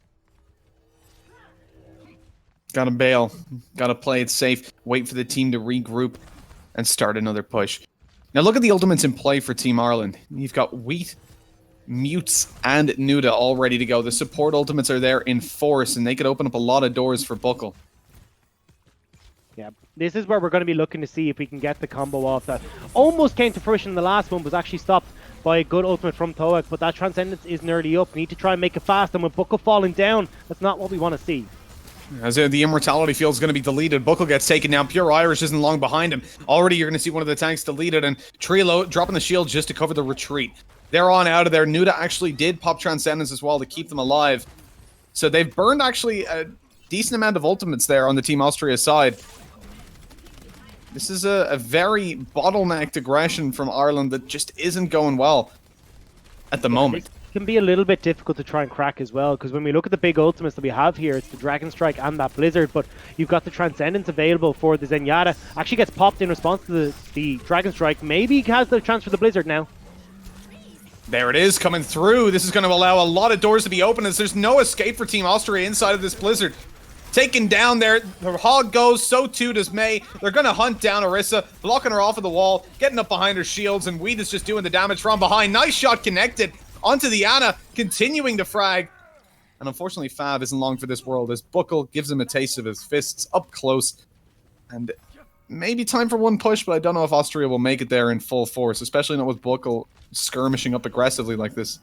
Gotta bail. Gotta play it safe. Wait for the team to regroup and start another push. Now look at the ultimates in play for Team Ireland. You've got Wheat, Mutes, and Nutta all ready to go. The support ultimates are there in force, and they could open up a lot of doors for Buckle. Yeah, this is where we're going to be looking to see if we can get the combo off that almost came to fruition in the last one, was actually stopped by a good ultimate from Toak, but that Transcendence is nearly up. We need to try and make it fast, and with Buckle falling down, that's not what we want to see. As the Immortality Field is going to be deleted, Buckle gets taken down. Pure Irish isn't long behind him. Already you're going to see one of the tanks deleted, and Trilo dropping the shield just to cover the retreat. They're on out of there. Nutta actually did pop Transcendence as well to keep them alive. So they've burned actually a decent amount of ultimates there on the Team Austria side. This is a very bottlenecked aggression from Ireland that just isn't going well at the moment. It can be a little bit difficult to try and crack as well, because when we look at the big ultimates that we have here, it's the Dragon Strike and that Blizzard, but you've got the Transcendence available for the Zenyatta. Actually gets popped in response to the Dragon Strike. Maybe he has the chance for the Blizzard now. There it is, coming through. This is going to allow a lot of doors to be open, as there's no escape for Team Austria inside of this Blizzard. Taken down there, the Hog goes, so too does May. They're going to hunt down Orisa, blocking her off of the wall, getting up behind her shields, and Weed is just doing the damage from behind. Nice shot connected onto the Ana, continuing to frag. And unfortunately, Fab isn't long for this world, as Buckle gives him a taste of his fists up close. And maybe time for one push, but I don't know if Austria will make it there in full force, especially not with Buckle skirmishing up aggressively like this.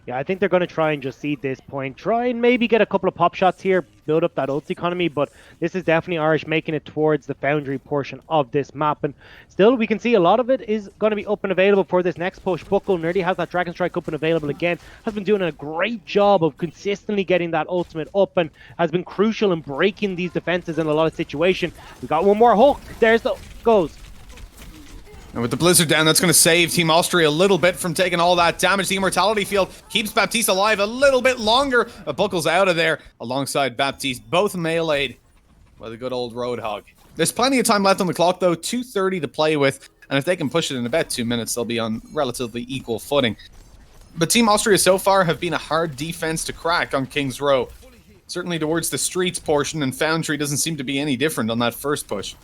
Yeah, I think they're going to try and just seed this point. Try and maybe get a couple of pop shots here, build up that ult economy, but this is definitely Irish making it towards the Foundry portion of this map. And still, we can see a lot of it is going to be up and available for this next push. Buckle nearly has that Dragon Strike up and available again. Has been doing a great job of consistently getting that ultimate up and has been crucial in breaking these defenses in a lot of situations. We got one more hook. There's the goes. And with the Blizzard down, that's going to save Team Austria a little bit from taking all that damage. The Immortality Field keeps Baptiste alive a little bit longer. But Buckle's out of there alongside Baptiste, both meleeed by the good old Roadhog. There's plenty of time left on the clock, though. 2:30 to play with. And if they can push it in about 2 minutes, they'll be on relatively equal footing. But Team Austria so far have been a hard defense to crack on King's Row. Certainly towards the streets portion, and Foundry doesn't seem to be any different on that first push.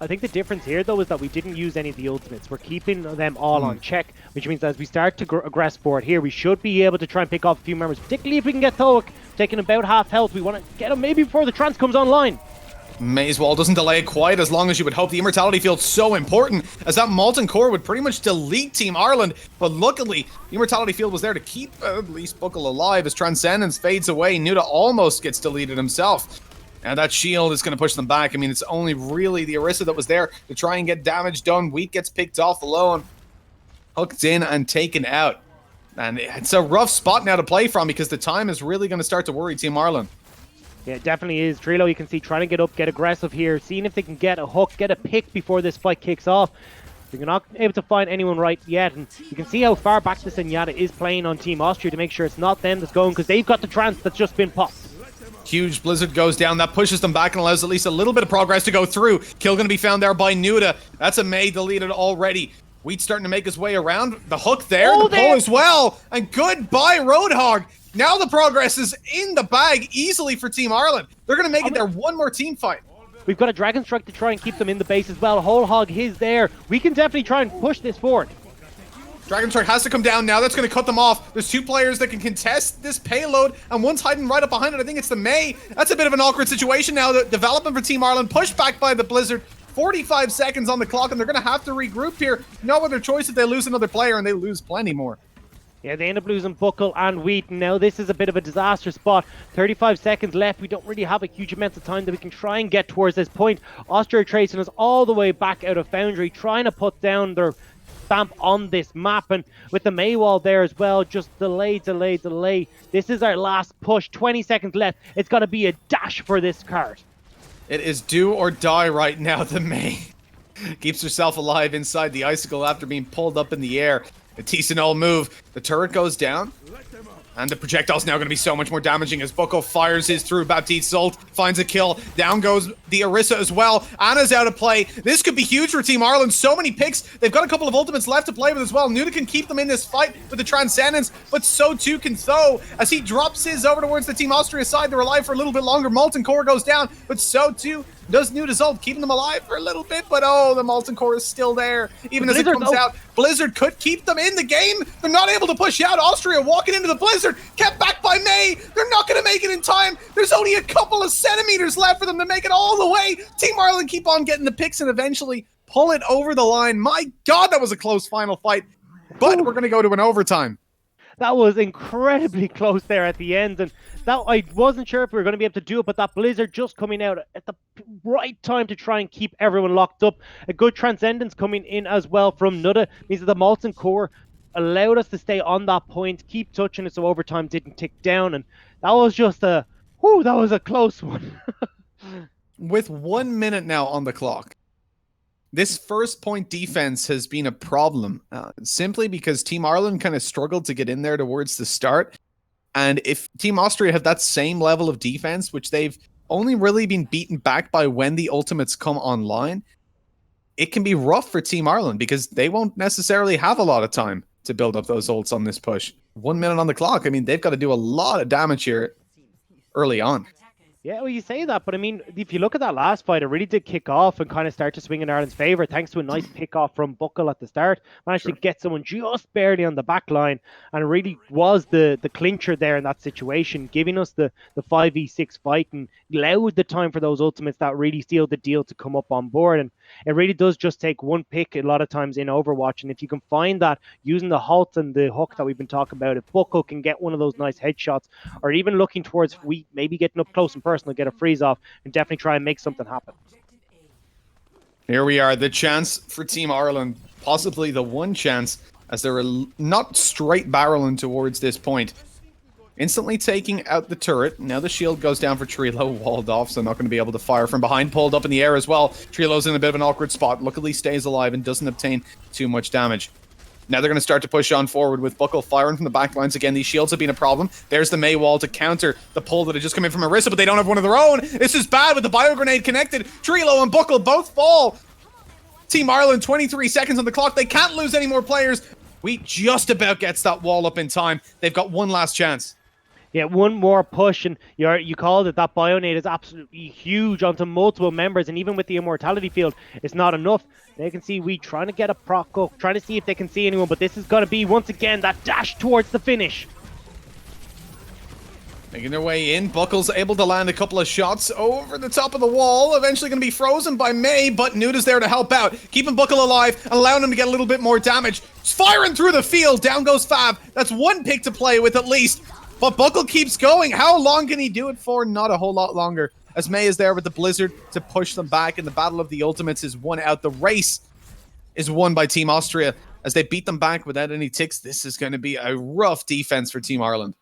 I think the difference here, though, is that we didn't use any of the ultimates. We're keeping them all on check, which means that as we start to aggress forward here, we should be able to try and pick off a few members, particularly if we can get Toak taking about half health. We want to get him maybe before the trance comes online. Maze Wall doesn't delay it quite as long as you would hope. The Immortality Field's so important, as that Molten Core would pretty much delete Team Ireland. But luckily, the Immortality Field was there to keep at least Buckle alive as Transcendence fades away. Nuda almost gets deleted himself. And that shield is going to push them back. I mean, it's only really the Orisa that was there to try and get damage done. Wheat gets picked off alone, hooked in and taken out. And it's a rough spot now to play from because the time is really going to start to worry Team Ireland. Yeah, it definitely is. Trilo, you can see, trying to get up, get aggressive here, seeing if they can get a hook, get a pick before this fight kicks off. They're not able to find anyone right yet, and you can see how far back the Zenyatta is playing on Team Austria to make sure it's not them that's going, because they've got the trance that's just been popped. Huge Blizzard goes down. That pushes them back and allows at least a little bit of progress to go through. Kill going to be found there by Nuda. That's a May deleted already. Wheat starting to make his way around. The hook there, the pull as well. And goodbye, Roadhog. Now the progress is in the bag easily for Team Ireland. They're going to make it there one more team fight. We've got a Dragon Strike to try and keep them in the base as well. Whole Hog is there. We can definitely try and push this forward. Dragon Strike has to come down now. That's going to cut them off. There's two players that can contest this payload, and one's hiding right up behind it. I think it's the May. That's a bit of an awkward situation now. The development for Team Ireland pushed back by the Blizzard. 45 seconds on the clock, and they're going to have to regroup here. No other choice if they lose another player, and they lose plenty more. Yeah, they end up losing Buckle and Wheat. Now this is a bit of a disaster spot. 35 seconds left. We don't really have a huge amount of time that we can try and get towards this point. Austria tracing us all the way back out of Foundry, trying to put down their stamp on this map, and with the Maywall there as well, just delay. This is our last push. 20 seconds left. It's got to be a dash for this card. It is do or die right now. The May keeps herself alive inside the icicle after being pulled up in the air. A decent old move. The turret goes down. And the projectile's now going to be so much more damaging as Bucko fires his through. Baptiste Sult finds a kill. Down goes the Orisa as well. Anna's out of play. This could be huge for Team Ireland. So many picks. They've got a couple of ultimates left to play with as well. Nuda can keep them in this fight with the Transcendence, but so too can Tho as he drops his over towards the Team Austria side. They're alive for a little bit longer. Molten Core goes down, but so too does Nuda's ult, keeping them alive for a little bit, but oh, the Molten Core is still there. Even as it comes out, Blizzard could keep them in the game. They're not able to push out. Austria walking into the Blizzard, kept back by May. They're not going to make it in time. There's only a couple of centimeters left for them to make it all the way. Team Ireland keep on getting the picks and eventually pull it over the line. My God, that was a close final fight, but we're going to go to an overtime. That was incredibly close there at the end, and that I wasn't sure if we were going to be able to do it, but that Blizzard just coming out at the right time to try and keep everyone locked up. A good Transcendence coming in as well from Nuda means that the Molten Core allowed us to stay on that point, keep touching it so overtime didn't tick down, and that was just that was a close one. With 1 minute now on the clock, this first point defense has been a problem simply because Team Ireland kind of struggled to get in there towards the start. And if Team Austria have that same level of defense, which they've only really been beaten back by when the ultimates come online, it can be rough for Team Ireland because they won't necessarily have a lot of time to build up those ults on this push. 1 minute on the clock. I mean, they've got to do a lot of damage here early on. Yeah, well, you say that, but I mean, if you look at that last fight, it really did kick off and kind of start to swing in Ireland's favour, thanks to a nice pick off from Buckle at the start. Managed to get someone just barely on the back line, and it really was the clincher there in that situation, giving us the 5v6 fight and allowed the time for those ultimates that really sealed the deal to come up on board. And it really does just take one pick a lot of times in Overwatch, and if you can find that using the halt and the hook that we've been talking about, if Buckle can get one of those nice headshots, or even looking towards maybe getting up close and personal, get a freeze off, and definitely try and make something happen. Here we are, the chance for Team Ireland, possibly the one chance, as they're not straight barreling towards this point. Instantly taking out the turret. Now the shield goes down for Trilo, walled off, so not going to be able to fire from behind. Pulled up in the air as well. Trilo's in a bit of an awkward spot. Luckily stays alive and doesn't obtain too much damage. Now they're going to start to push on forward with Buckle firing from the back lines again. These shields have been a problem. There's the May wall to counter the pull that had just come in from Orisa, but they don't have one of their own. This is bad with the bio grenade connected. Trilo and Buckle both fall. Team Ireland, 23 seconds on the clock. They can't lose any more players. Wheat just about gets that wall up in time. They've got one last chance. Yeah, one more push, and you called it. That Bionade is absolutely huge onto multiple members, and even with the Immortality Field, it's not enough. They can see we trying to get a proc up, trying to see if they can see anyone, but this is going to be, once again, that dash towards the finish. Making their way in. Buckle's able to land a couple of shots over the top of the wall. Eventually going to be frozen by May, but Nuda's there to help out. Keeping Buckle alive and allowing him to get a little bit more damage. He's firing through the field. Down goes Fab. That's one pick to play with at least. But Buckle keeps going. How long can he do it for? Not a whole lot longer. As May is there with the Blizzard to push them back. And the Battle of the Ultimates is won out. The race is won by Team Austria. As they beat them back without any ticks, this is going to be a rough defense for Team Ireland.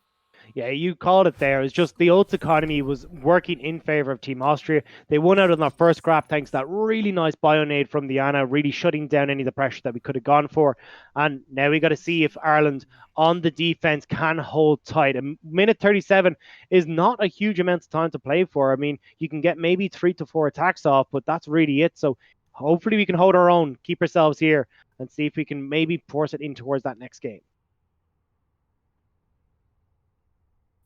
Yeah, you called it there. It's just the ult economy was working in favor of Team Austria. They won out on their first grab thanks to that really nice bionade from Diana, really shutting down any of the pressure that we could have gone for. And now we got to see if Ireland on the defense can hold tight. A minute 37 is not a huge amount of time to play for. I mean, you can get maybe 3 to 4 attacks off, but that's really it. So hopefully we can hold our own, keep ourselves here, and see if we can maybe force it in towards that next game.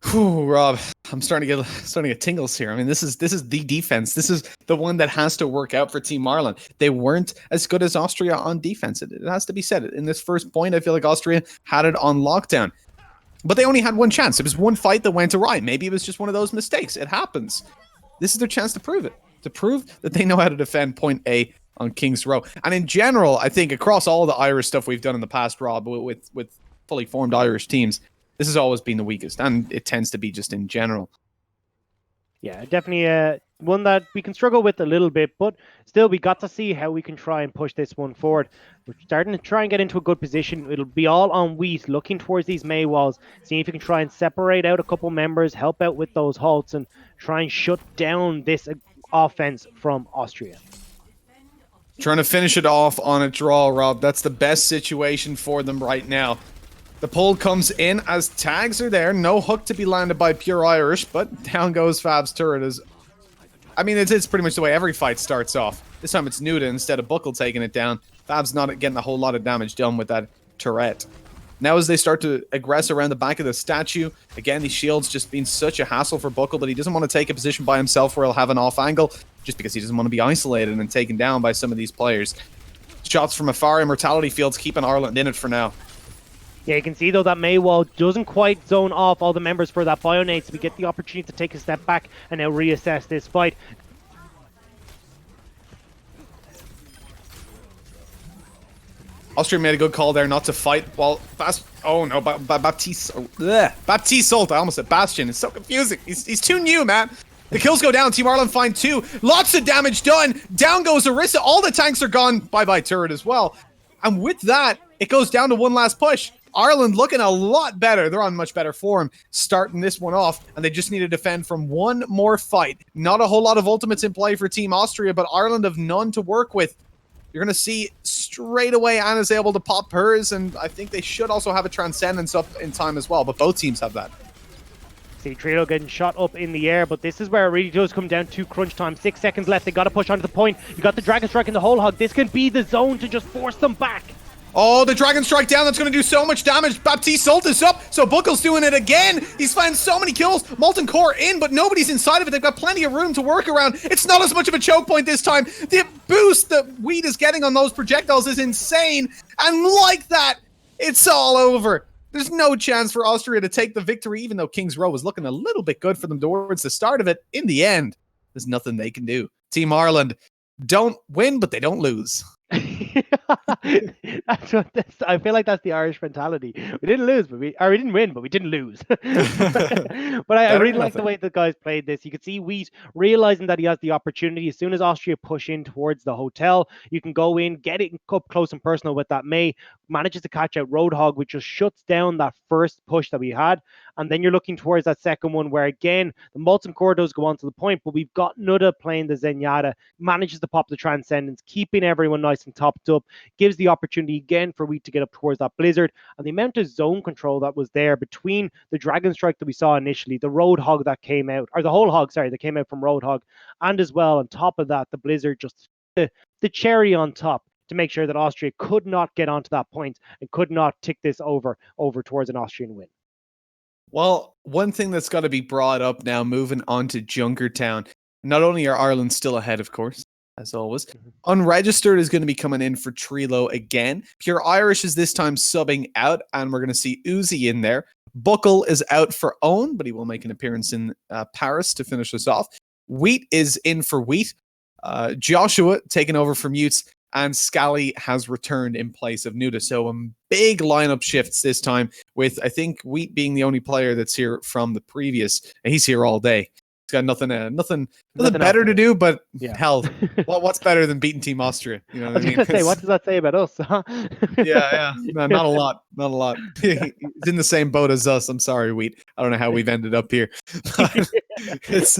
Whew, Rob, I'm starting to get tingles here. I mean, this is the defense. This is the one that has to work out for Team Ireland. They weren't as good as Austria on defense. It has to be said. In this first point, I feel like Austria had it on lockdown. But they only had one chance. It was one fight that went awry. Maybe it was just one of those mistakes. It happens. This is their chance to prove it. To prove that they know how to defend point A on King's Row. And in general, I think across all the Irish stuff we've done in the past, Rob, with fully formed Irish teams, this has always been the weakest, and it tends to be just in general. Yeah, definitely one that we can struggle with a little bit, but still we got to see how we can try and push this one forward. We're starting to try and get into a good position. It'll be all on Wheat, looking towards these May walls, seeing if we can try and separate out a couple members, help out with those halts, and try and shut down this offense from Austria. Trying to finish it off on a draw, Rob. That's the best situation for them right now. The pull comes in as tags are there. No hook to be landed by Pure Irish, but down goes Fab's turret. I mean, it's pretty much the way every fight starts off. This time it's Nuda instead of Buckle taking it down. Fab's not getting a whole lot of damage done with that turret. Now as they start to aggress around the back of the statue, again, these shields just being such a hassle for Buckle, but he doesn't want to take a position by himself where he'll have an off angle, just because he doesn't want to be isolated and taken down by some of these players. Shots from afar, Immortality Fields keeping Ireland in it for now. Yeah, you can see though that Maywall doesn't quite zone off all the members for that bionade, so we get the opportunity to take a step back and now reassess this fight. Austria made a good call there not to fight while Baptiste Salt, I almost said Bastion. It's so confusing. He's too new, man. The kills go down. Team Ireland find 2. Lots of damage done. Down goes Orisa. All the tanks are gone. Bye-bye turret as well. And with that, it goes down to one last push. Ireland looking a lot better. They're on much better form starting this one off, and they just need to defend from one more fight. Not a whole lot of ultimates in play for Team Austria, but Ireland have none to work with. You're going to see straight away Anna's able to pop hers, and I think they should also have a Transcendence up in time as well, but both teams have that. See Trilo getting shot up in the air, but this is where it really does come down to crunch time. 6 seconds left. They got to push onto the point. You got the Dragon Strike in the whole hog. This can be the zone to just force them back. Oh, the Dragon Strike down. That's going to do so much damage. Baptiste Salt is up, so Buckle's doing it again. He's finding so many kills. Molten Core in, but nobody's inside of it. They've got plenty of room to work around. It's not as much of a choke point this time. The boost that Wheat is getting on those projectiles is insane. And like that, it's all over. There's no chance for Austria to take the victory, even though King's Row was looking a little bit good for them towards the start of it. In the end, there's nothing they can do. Team Ireland don't win, but they don't lose. I feel like that's the Irish mentality. We didn't lose, but we didn't win, but we didn't lose. But I really like the way the guys played this. You could see Wheat realizing that he has the opportunity. As soon as Austria push in towards the hotel, you can go in, get it up close and personal with that May, manages to catch out Roadhog, which just shuts down that first push that we had. And then you're looking towards that second one where, again, the Molten Core does go on to the point, but we've got Nuda playing the Zenyatta, manages to pop the Transcendence, keeping everyone nice and topped up, gives the opportunity again for Wheat to get up towards that Blizzard. And the amount of zone control that was there between the Dragon Strike that we saw initially, the Roadhog that came out, or the whole hog, sorry, that came out from Roadhog, and as well, on top of that, the Blizzard, just the cherry on top to make sure that Austria could not get onto that point and could not tick this over towards an Austrian win. Well, one thing that's got to be brought up now, moving on to Junkertown. Not only are Ireland still ahead, of course, as always, Unregistered is going to be coming in for Trilo again. Pure Irish is this time subbing out, and we're going to see Uzi in there. Buckle is out for Owen, but he will make an appearance in Paris to finish us off. Wheat is in for Wheat. Joshua taking over from Utes, and Scally has returned in place of Nuda. So big lineup shifts this time, with I think Wheat being the only player that's here from the previous. And he's here all day. He's got nothing better to do, but hell, what's better than beating Team Austria? You know what I mean? Gonna say, what does that say about us? Huh? Yeah. No, not a lot. He's in the same boat as us. I'm sorry, Wheat. I don't know how we've ended up here. It's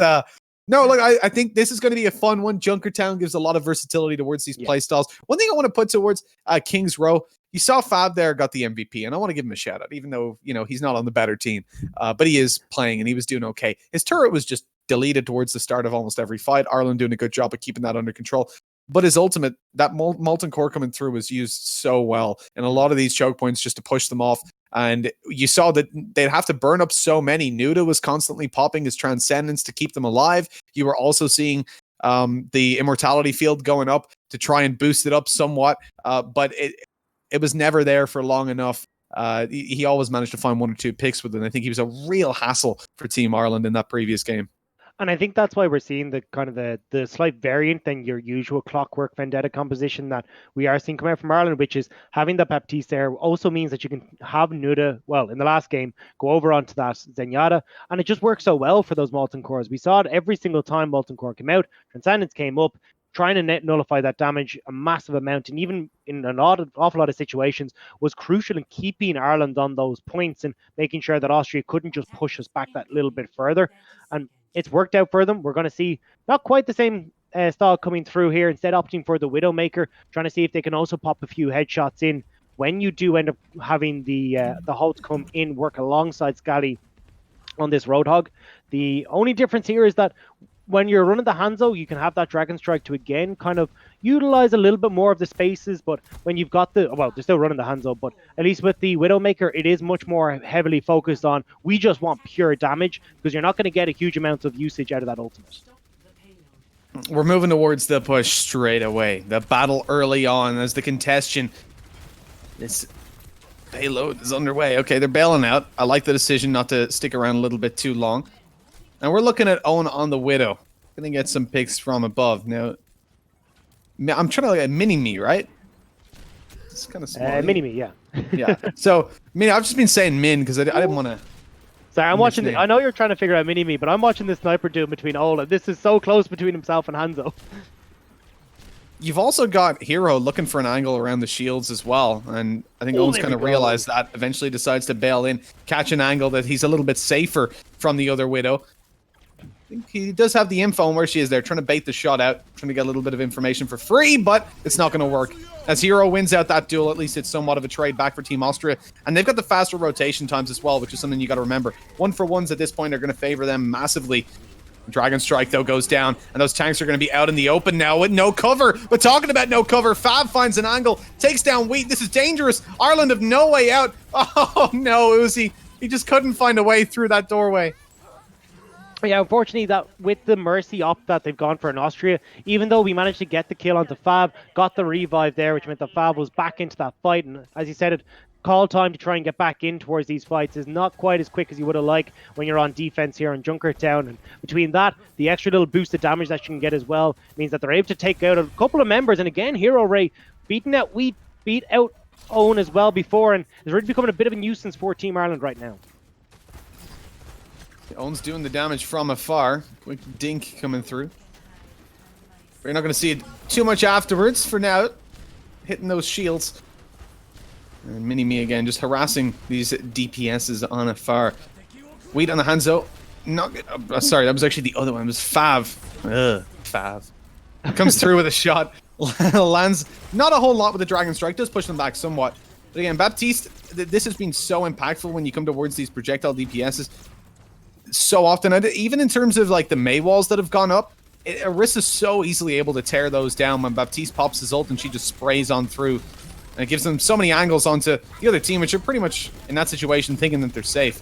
no, look, I think this is going to be a fun one. Junkertown gives a lot of versatility towards these play styles. One thing I want to put towards Kings Row, you saw Fab there got the MVP, and I want to give him a shout out, even though he's not on the better team, but he is playing and he was doing okay. His turret was just deleted towards the start of almost every fight. Ireland doing a good job of keeping that under control. But his ultimate, that molten core coming through, was used so well, and a lot of these choke points just to push them off. And you saw that they'd have to burn up so many. Nuda was constantly popping his transcendence to keep them alive. You were also seeing the immortality field going up to try and boost it up somewhat, but it was never there for long enough. He always managed to find one or two picks with it. And I think he was a real hassle for Team Ireland in that previous game. And I think that's why we're seeing the kind of the slight variant than your usual Clockwork Vendetta composition that we are seeing come out from Ireland, which is having the Baptiste there also means that you can have Nuda, well, in the last game, go over onto that Zenyatta, and it just works so well for those Molten Cores. We saw it every single time Molten Core came out, Transcendence came up, trying to nullify that damage a massive amount, and even in an awful lot of situations, was crucial in keeping Ireland on those points and making sure that Austria couldn't just push us back that little bit further. And it's worked out for them. We're going to see not quite the same style coming through here, instead opting for the Widowmaker, trying to see if they can also pop a few headshots in when you do end up having the Hults come in, work alongside Scally on this Roadhog. The only difference here is that when you're running the Hanzo, you can have that Dragon Strike to again kind of utilize a little bit more of the spaces, but when you've got they're still running the Hanzo, but at least with the Widowmaker, it is much more heavily focused on, we just want pure damage, because you're not going to get a huge amount of usage out of that ultimate. We're moving towards the push straight away. The battle early on as the contention. This payload is underway. Okay, they're bailing out. I like the decision not to stick around a little bit too long. And we're looking at Owen on the Widow. Gonna get some picks from above. Now, I'm trying to look at Mini-Me, right? It's kind of small. Mini-Me, yeah. Yeah. So, I've just been saying Min because I didn't want to... Sorry, I'm watching I know you're trying to figure out Mini-Me, but I'm watching the sniper duel between Ola. This is so close between himself and Hanzo. You've also got Hero looking for an angle around the shields as well, and I think Owen's kind of realized that, eventually decides to bail in, catch an angle that he's a little bit safer from the other Widow. I think he does have the info on where she is there, trying to bait the shot out, trying to get a little bit of information for free, but it's not going to work. As Hero wins out that duel, at least it's somewhat of a trade back for Team Austria, and they've got the faster rotation times as well, which is something you got to remember. 1-for-1s at this point are going to favor them massively. Dragon Strike, though, goes down, and those tanks are going to be out in the open now with no cover. But talking about no cover, Fab finds an angle, takes down Wheat. This is dangerous. Ireland have no way out. Oh, no, Uzi. He just couldn't find a way through that doorway. Yeah, unfortunately, that with the Mercy op that they've gone for in Austria, even though we managed to get the kill onto Fab, got the revive there, which meant that Fab was back into that fight. And as you said, call time to try and get back in towards these fights is not quite as quick as you would have liked when you're on defense here in Junkertown. And between that, the extra little boost of damage that you can get as well means that they're able to take out a couple of members. And again, Hero Ray beating out Wheat, beat out Owen as well before, and is really becoming a bit of a nuisance for Team Ireland right now. Owen's doing the damage from afar. Quick dink coming through. We're not going to see it too much afterwards for now. Hitting those shields. And Mini-Me again, just harassing these DPSs on afar. Wheat on the Hanzo. Not good. Sorry, that was actually the other one. It was Fav. Fav. Comes through with a shot. Lands not a whole lot with the Dragon Strike. Does push them back somewhat. But again, Baptiste, this has been so impactful when you come towards these projectile DPSs. So often, even in terms of like the May walls that have gone up, Orisa's so easily able to tear those down when Baptiste pops his ult and she just sprays on through. And it gives them so many angles onto the other team, which are pretty much in that situation thinking that they're safe.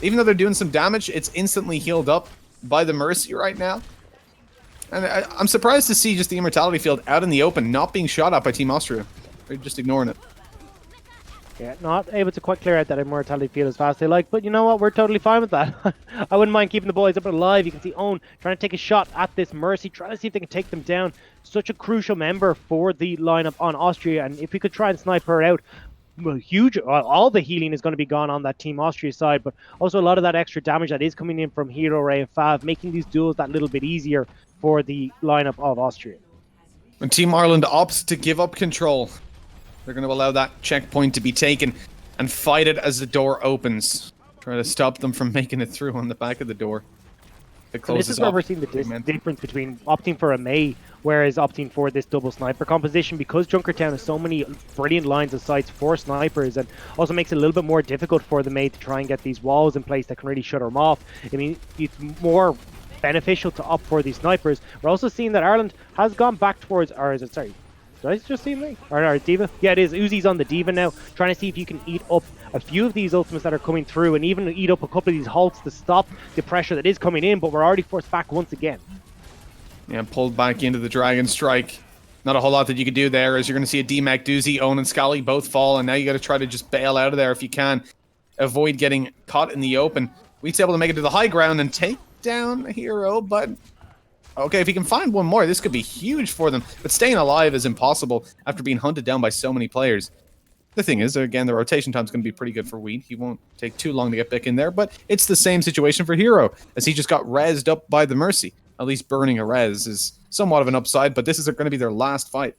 Even though they're doing some damage, it's instantly healed up by the Mercy right now. And I'm surprised to see just the Immortality field out in the open, not being shot at by Team Austria. They're just ignoring it. Yeah, not able to quite clear out that immortality field as fast as they like, but you know what? We're totally fine with that. I wouldn't mind keeping the boys up alive. You can see Owen trying to take a shot at this Mercy, trying to see if they can take them down. Such a crucial member for the lineup on Austria, and if we could try and snipe her out, well, huge. All the healing is going to be gone on that Team Austria side, but also a lot of that extra damage that is coming in from Hero Ray and Fav, making these duels that little bit easier for the lineup of Austria. When Team Ireland opts to give up control, they're going to allow that checkpoint to be taken and fight it as the door opens. Try to stop them from making it through on the back of the door. This is where we're seeing the difference between opting for a May, whereas opting for this double sniper composition, because Junkertown has so many brilliant lines of sights for snipers, and also makes it a little bit more difficult for the May to try and get these walls in place that can really shut them off. I mean, it's more beneficial to opt for these snipers. We're also seeing that Ireland has gone back towards, or is it, sorry, did I just see me? Or D.Va? Yeah, it is. Uzi's on the D.Va now, trying to see if you can eat up a few of these ultimates that are coming through, and even eat up a couple of these halts to stop the pressure that is coming in, but we're already forced back once again. Yeah, pulled back into the Dragon Strike. Not a whole lot that you could do there, as you're going to see a D-Mac Doozy, Owen and Scally both fall, and now you got to try to just bail out of there if you can. Avoid getting caught in the open. Wheat's able to make it to the high ground and take down a Hero, but okay, if he can find one more, this could be huge for them. But staying alive is impossible after being hunted down by so many players. The thing is, again, the rotation time is going to be pretty good for Wheat. He won't take too long to get back in there, but it's the same situation for Hero, as he just got rezzed up by the Mercy. At least burning a res is somewhat of an upside, but this is going to be their last fight.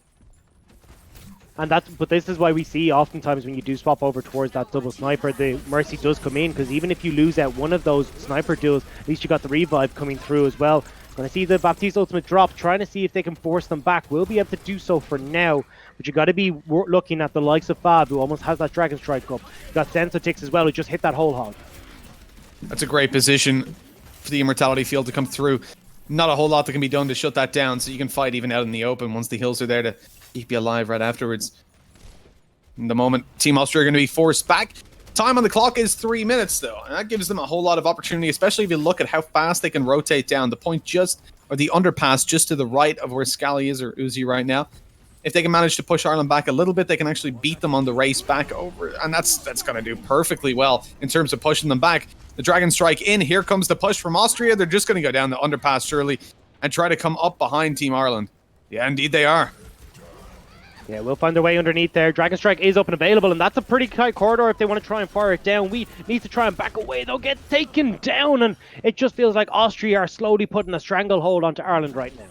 But this is why we see oftentimes when you do swap over towards that double sniper, the Mercy does come in, because even if you lose out one of those sniper duels, at least you got the revive coming through as well. Going to see the Baptiste ultimate drop, trying to see if they can force them back. We'll be able to do so for now, but you got to be looking at the likes of Fab, who almost has that Dragon Strike up. You got Sensotix as well, who just hit that whole hog. That's a great position for the Immortality field to come through. Not a whole lot that can be done to shut that down, so you can fight even out in the open once the hills are there to keep you alive right afterwards. In the moment, Team Austria are going to be forced back. Time on the clock is 3 minutes, though, and that gives them a whole lot of opportunity, especially if you look at how fast they can rotate down. The point just, or the underpass just to the right of where Scally is, or Uzi right now. If they can manage to push Ireland back a little bit, they can actually beat them on the race back over, and that's going to do perfectly well in terms of pushing them back. The Dragon Strike in, here comes the push from Austria. They're just going to go down the underpass, surely, and try to come up behind Team Ireland. Yeah, indeed they are. Yeah, we'll find their way underneath there. Dragon Strike is up and available, and that's a pretty tight corridor if they want to try and fire it down. We need to try and back away. They'll get taken down, and it just feels like Austria are slowly putting a stranglehold onto Ireland right now.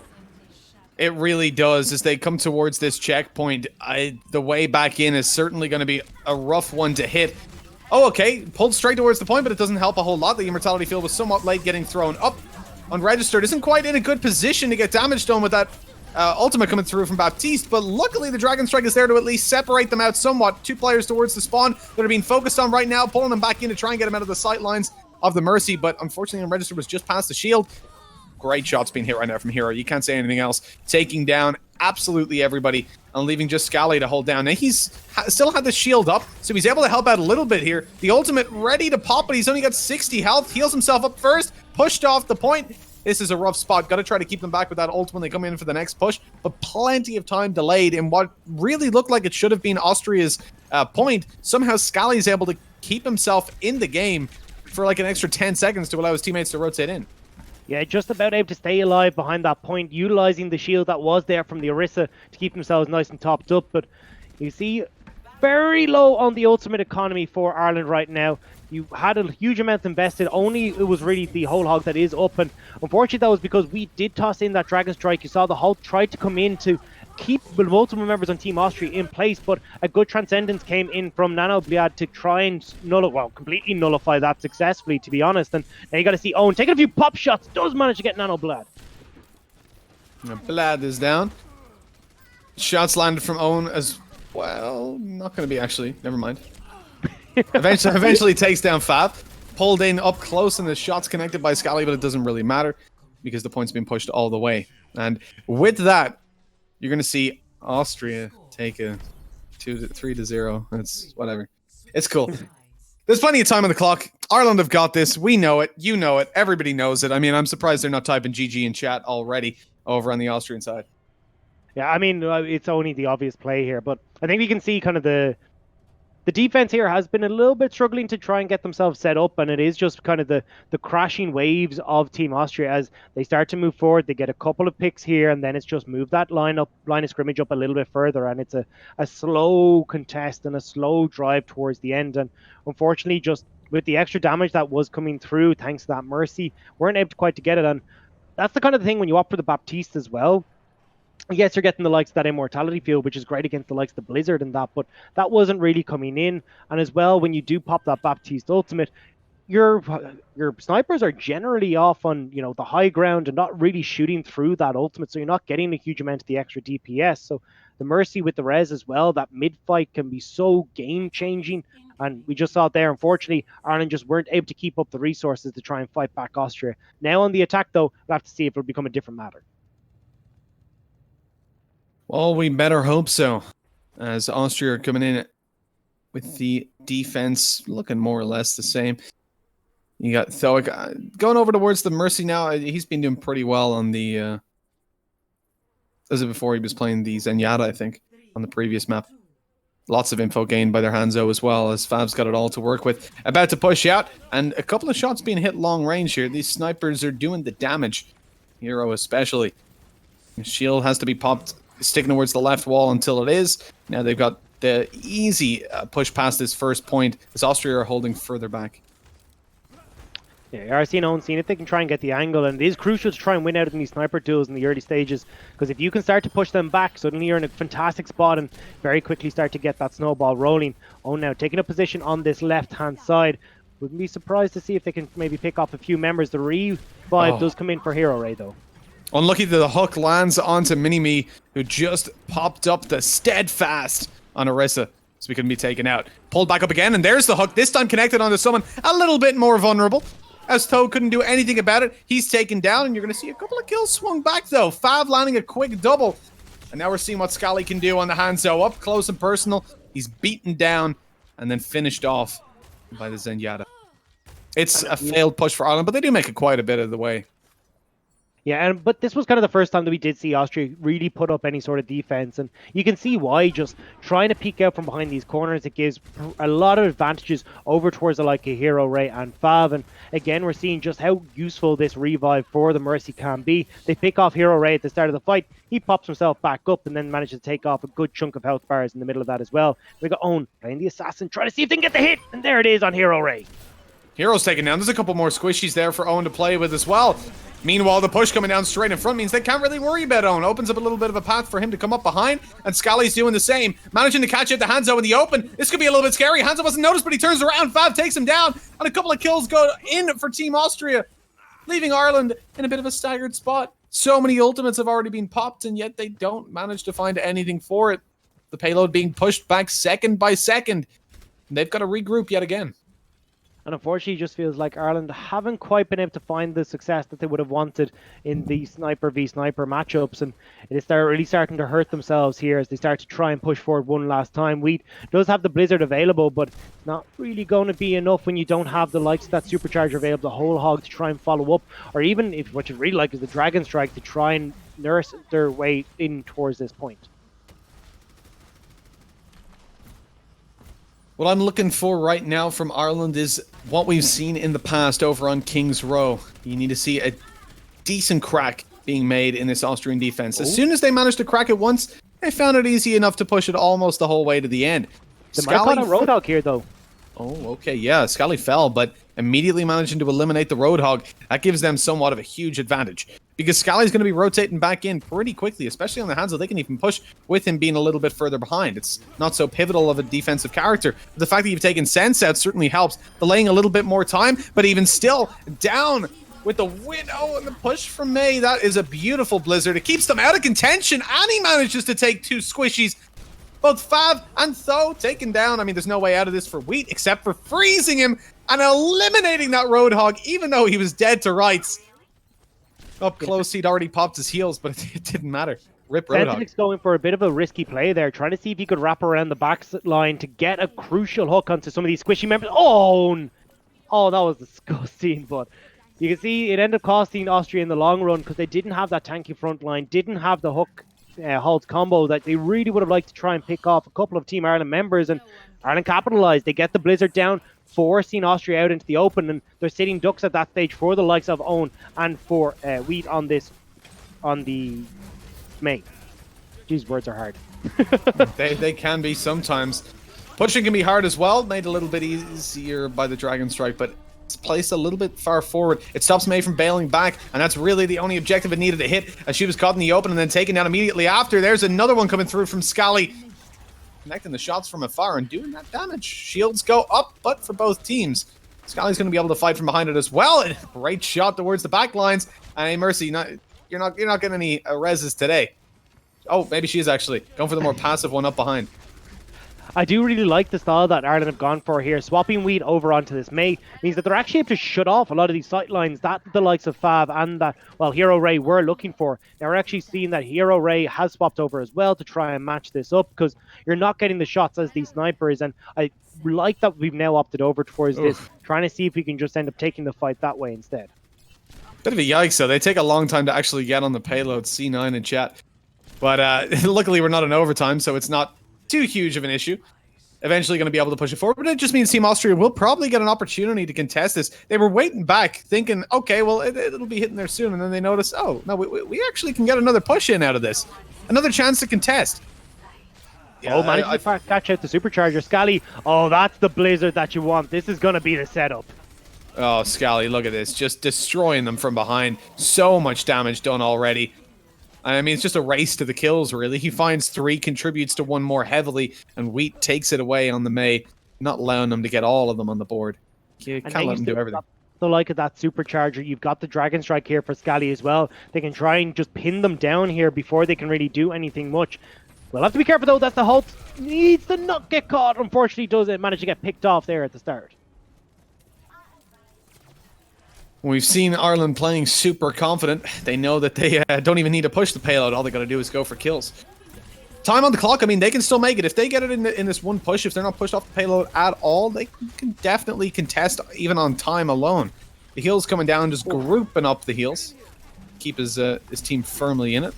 It really does. As they come towards this checkpoint, the way back in is certainly going to be a rough one to hit. Oh, okay. Pulled straight towards the point, but it doesn't help a whole lot. The Immortality field was somewhat late getting thrown up. Unregistered. Isn't quite in a good position to get damage done with that ultimate coming through from Baptiste, but luckily the Dragon Strike is there to at least separate them out somewhat. 2 players towards the spawn that are being focused on right now, pulling them back in to try and get them out of the sight lines of the Mercy, but unfortunately Unregistered was just past the shield. Great shots being hit right now from Hero. You can't say anything else. Taking down absolutely everybody and leaving just Scally to hold down. Now he's still had the shield up, so he's able to help out a little bit here. The ultimate ready to pop, but he's only got 60 health. Heals himself up first, pushed off the point. This is a rough spot. Got to try to keep them back with that ult when they come in for the next push, but plenty of time delayed in what really looked like it should have been Austria's point. Somehow Scally's able to keep himself in the game for like an extra 10 seconds to allow his teammates to rotate in. Yeah, just about able to stay alive behind that point, utilizing the shield that was there from the Orisa to keep themselves nice and topped up. But you see, very low on the ultimate economy for Ireland right now. You had a huge amount invested, only it was really the whole hog that is up, and unfortunately that was because we did toss in that Dragon Strike. You saw the Hulk tried to come in to keep multiple members on Team Austria in place, but a good Transcendence came in from Nanoblad to try and completely nullify that successfully, to be honest. And now you got to see Owen taking a few pop shots, does manage to get Nanoblad. Blad is down. Shots landed from Owen as well. Not going to be actually, never mind. Eventually takes down Fab. Pulled in up close, and the shot's connected by Scally, but it doesn't really matter because the point's been pushed all the way. And with that, you're going to see Austria take a 3-0. It's whatever. It's cool. There's plenty of time on the clock. Ireland have got this. We know it. You know it. Everybody knows it. I mean, I'm surprised they're not typing GG in chat already over on the Austrian side. Yeah, I mean, it's only the obvious play here, but I think we can see kind of the the defense here has been a little bit struggling to try and get themselves set up, and it is just kind of the crashing waves of Team Austria as they start to move forward. They get a couple of picks here, and then it's just move that line of scrimmage up a little bit further, and it's a slow contest and a slow drive towards the end. And unfortunately, just with the extra damage that was coming through, thanks to that Mercy, weren't able to quite to get it. And that's the kind of thing when you opt for the Baptiste as well. Yes, you're getting the likes of that immortality field, which is great against the likes of the Blizzard and that, but that wasn't really coming in. And as well, when you do pop that Baptiste ultimate, your snipers are generally off on the high ground and not really shooting through that ultimate, so you're not getting a huge amount of the extra DPS. So the Mercy with the res as well, that mid fight can be so game changing. And we just saw it there. Unfortunately, Ireland just weren't able to keep up the resources to try and fight back Austria. Now on the attack, though, we'll have to see if it'll become a different matter. Well, we better hope so, as Austria are coming in with the defense looking more or less the same. You got Thoic going over towards the Mercy now. He's been doing pretty well on the... as before he was playing the Zenyatta, I think, on the previous map. Lots of info gained by their Hanzo as well, as Fav's got it all to work with. About to push out, and a couple of shots being hit long range here. These snipers are doing the damage. Hero especially. Shield has to be popped, sticking towards the left wall until it is. Now they've got the easy push past this first point, as Austria are holding further back. Yeah, RC and Owen seeing if they can try and get the angle, and it is crucial to try and win out in these sniper duels in the early stages, because if you can start to push them back, suddenly you're in a fantastic spot and very quickly start to get that snowball rolling. Owen now taking a position on this left-hand side. Wouldn't be surprised to see if they can maybe pick off a few members. The revive does come in for Hero Ray, though. Unlucky that the hook lands onto Mini-Me, who just popped up the steadfast on Orisa, so we couldn't be taken out. Pulled back up again, and there's the hook, this time connected onto someone a little bit more vulnerable. As Toad couldn't do anything about it, he's taken down, and you're going to see a couple of kills swung back, though. Fav landing a quick double. And now we're seeing what Scally can do on the Hanzo. Up close and personal, he's beaten down and then finished off by the Zenyatta. It's a failed push for Ireland, but they do make it quite a bit of the way. Yeah, but this was kind of the first time that we did see Austria really put up any sort of defense, and you can see why. Just trying to peek out from behind these corners, it gives a lot of advantages over towards the like a Hero Ray and Fav. And again, we're seeing just how useful this revive for the Mercy can be. They pick off Hero Ray at the start of the fight, he pops himself back up and then manages to take off a good chunk of health bars in the middle of that as well. We got Owen playing the assassin, trying to see if they can get the hit, and there it is on Hero Ray. Hero's taken down. There's a couple more squishies there for Owen to play with as well. Meanwhile, the push coming down straight in front means they can't really worry about Owen. Opens up a little bit of a path for him to come up behind, and Scally's doing the same. Managing to catch out the Hanzo in the open. This could be a little bit scary. Hanzo wasn't noticed, but he turns around. Fav takes him down, and a couple of kills go in for Team Austria, leaving Ireland in a bit of a staggered spot. So many ultimates have already been popped, and yet they don't manage to find anything for it. The payload being pushed back second by second. And they've got to regroup yet again. And unfortunately, it just feels like Ireland haven't quite been able to find the success that they would have wanted in the sniper v sniper matchups, and it is really starting to hurt themselves here as they start to try and push forward one last time. Wheat does have the Blizzard available, but it's not really going to be enough when you don't have the likes of that Supercharger available, the whole hog to try and follow up, or even if what you really like is the Dragon Strike to try and nurse their way in towards this point. What I'm looking for right now from Ireland is what we've seen in the past over on King's Row. You need to see a decent crack being made in this Austrian defense. As soon as they managed to crack it once, they found it easy enough to push it almost the whole way to the end. They might have got a Roadhog here, though. Oh, okay, yeah, Scally fell, but immediately managing to eliminate the Roadhog, that gives them somewhat of a huge advantage. Because Scally's going to be rotating back in pretty quickly, especially on the Hanzo. They can even push with him being a little bit further behind. It's not so pivotal of a defensive character. The fact that you've taken Sense out certainly helps, delaying a little bit more time, but even still, down with the Widow and the push from May. That is a beautiful Blizzard. It keeps them out of contention, and he manages to take two squishies. Both Fav and Tho taken down. I mean, there's no way out of this for Wheat except for freezing him and eliminating that Roadhog, even though he was dead to rights. Up close, he'd already popped his heals, but it didn't matter. Rip Roadhog. Sentinix going for a bit of a risky play there, trying to see if he could wrap around the back line to get a crucial hook onto some of these squishy members. Oh, that was disgusting, but you can see it ended up costing Austria in the long run because they didn't have that tanky front line, didn't have the hook Halt's combo that they really would have liked to try and pick off a couple of Team Ireland members, and Ireland capitalize. They get the Blizzard down, forcing Austria out into the open, and they're sitting ducks at that stage for the likes of Owen and for Wheat on the main. These words are hard. They can be sometimes. Pushing can be hard as well, made a little bit easier by the Dragon Strike, but it's placed a little bit far forward. It stops May from bailing back, and that's really the only objective it needed to hit, as she was caught in the open and then taken down immediately after. There's another one coming through from Scally, connecting the shots from afar and doing that damage. Shields go up, but for both teams. Scally's going to be able to fight from behind it as well. And great shot towards the back lines. And Mercy, you're not getting any reses today. Oh, maybe she is actually going for the more passive one up behind. I do really like the style that Ireland have gone for here. Swapping Wheat over onto this May means that they're actually able to shut off a lot of these sight lines that the likes of Fav and that, well, Hero Ray were looking for. Now we're actually seeing that Hero Ray has swapped over as well to try and match this up, because you're not getting the shots as these snipers, and I like that we've now opted over towards this, trying to see if we can just end up taking the fight that way instead. Bit of a yikes, though. They take a long time to actually get on the payload, C9 in chat. But luckily we're not in overtime, so it's not too huge of an issue. Eventually going to be able to push it forward, but it just means Team Austria will probably get an opportunity to contest this. They were waiting back, thinking, okay, well, it'll be hitting there soon, and then they notice, oh, no, we actually can get another push in out of this. Another chance to contest. Yeah, managed to catch out the supercharger. Scally, oh, that's the Blizzard that you want. This is going to be the setup. Oh, Scally, look at this. Just destroying them from behind. So much damage done already. I mean, it's just a race to the kills, really. He finds 3, contributes to 1 more heavily, and Wheat takes it away on the May, not allowing them to get all of them on the board. You can't let them do everything. The like of that supercharger, you've got the Dragon Strike here for Scally as well. They can try and just pin them down here before they can really do anything much. We'll have to be careful, though. That's the halt. Needs to not get caught. Unfortunately, doesn't manage to get picked off there at the start. We've seen Ireland playing super confident. They know that they don't even need to push the payload. All they got to do is go for kills. Time on the clock. I mean, they can still make it. If they get it in this one push, if they're not pushed off the payload at all, they can definitely contest even on time alone. The heals coming down, just grouping up the heals. Keep his team firmly in it.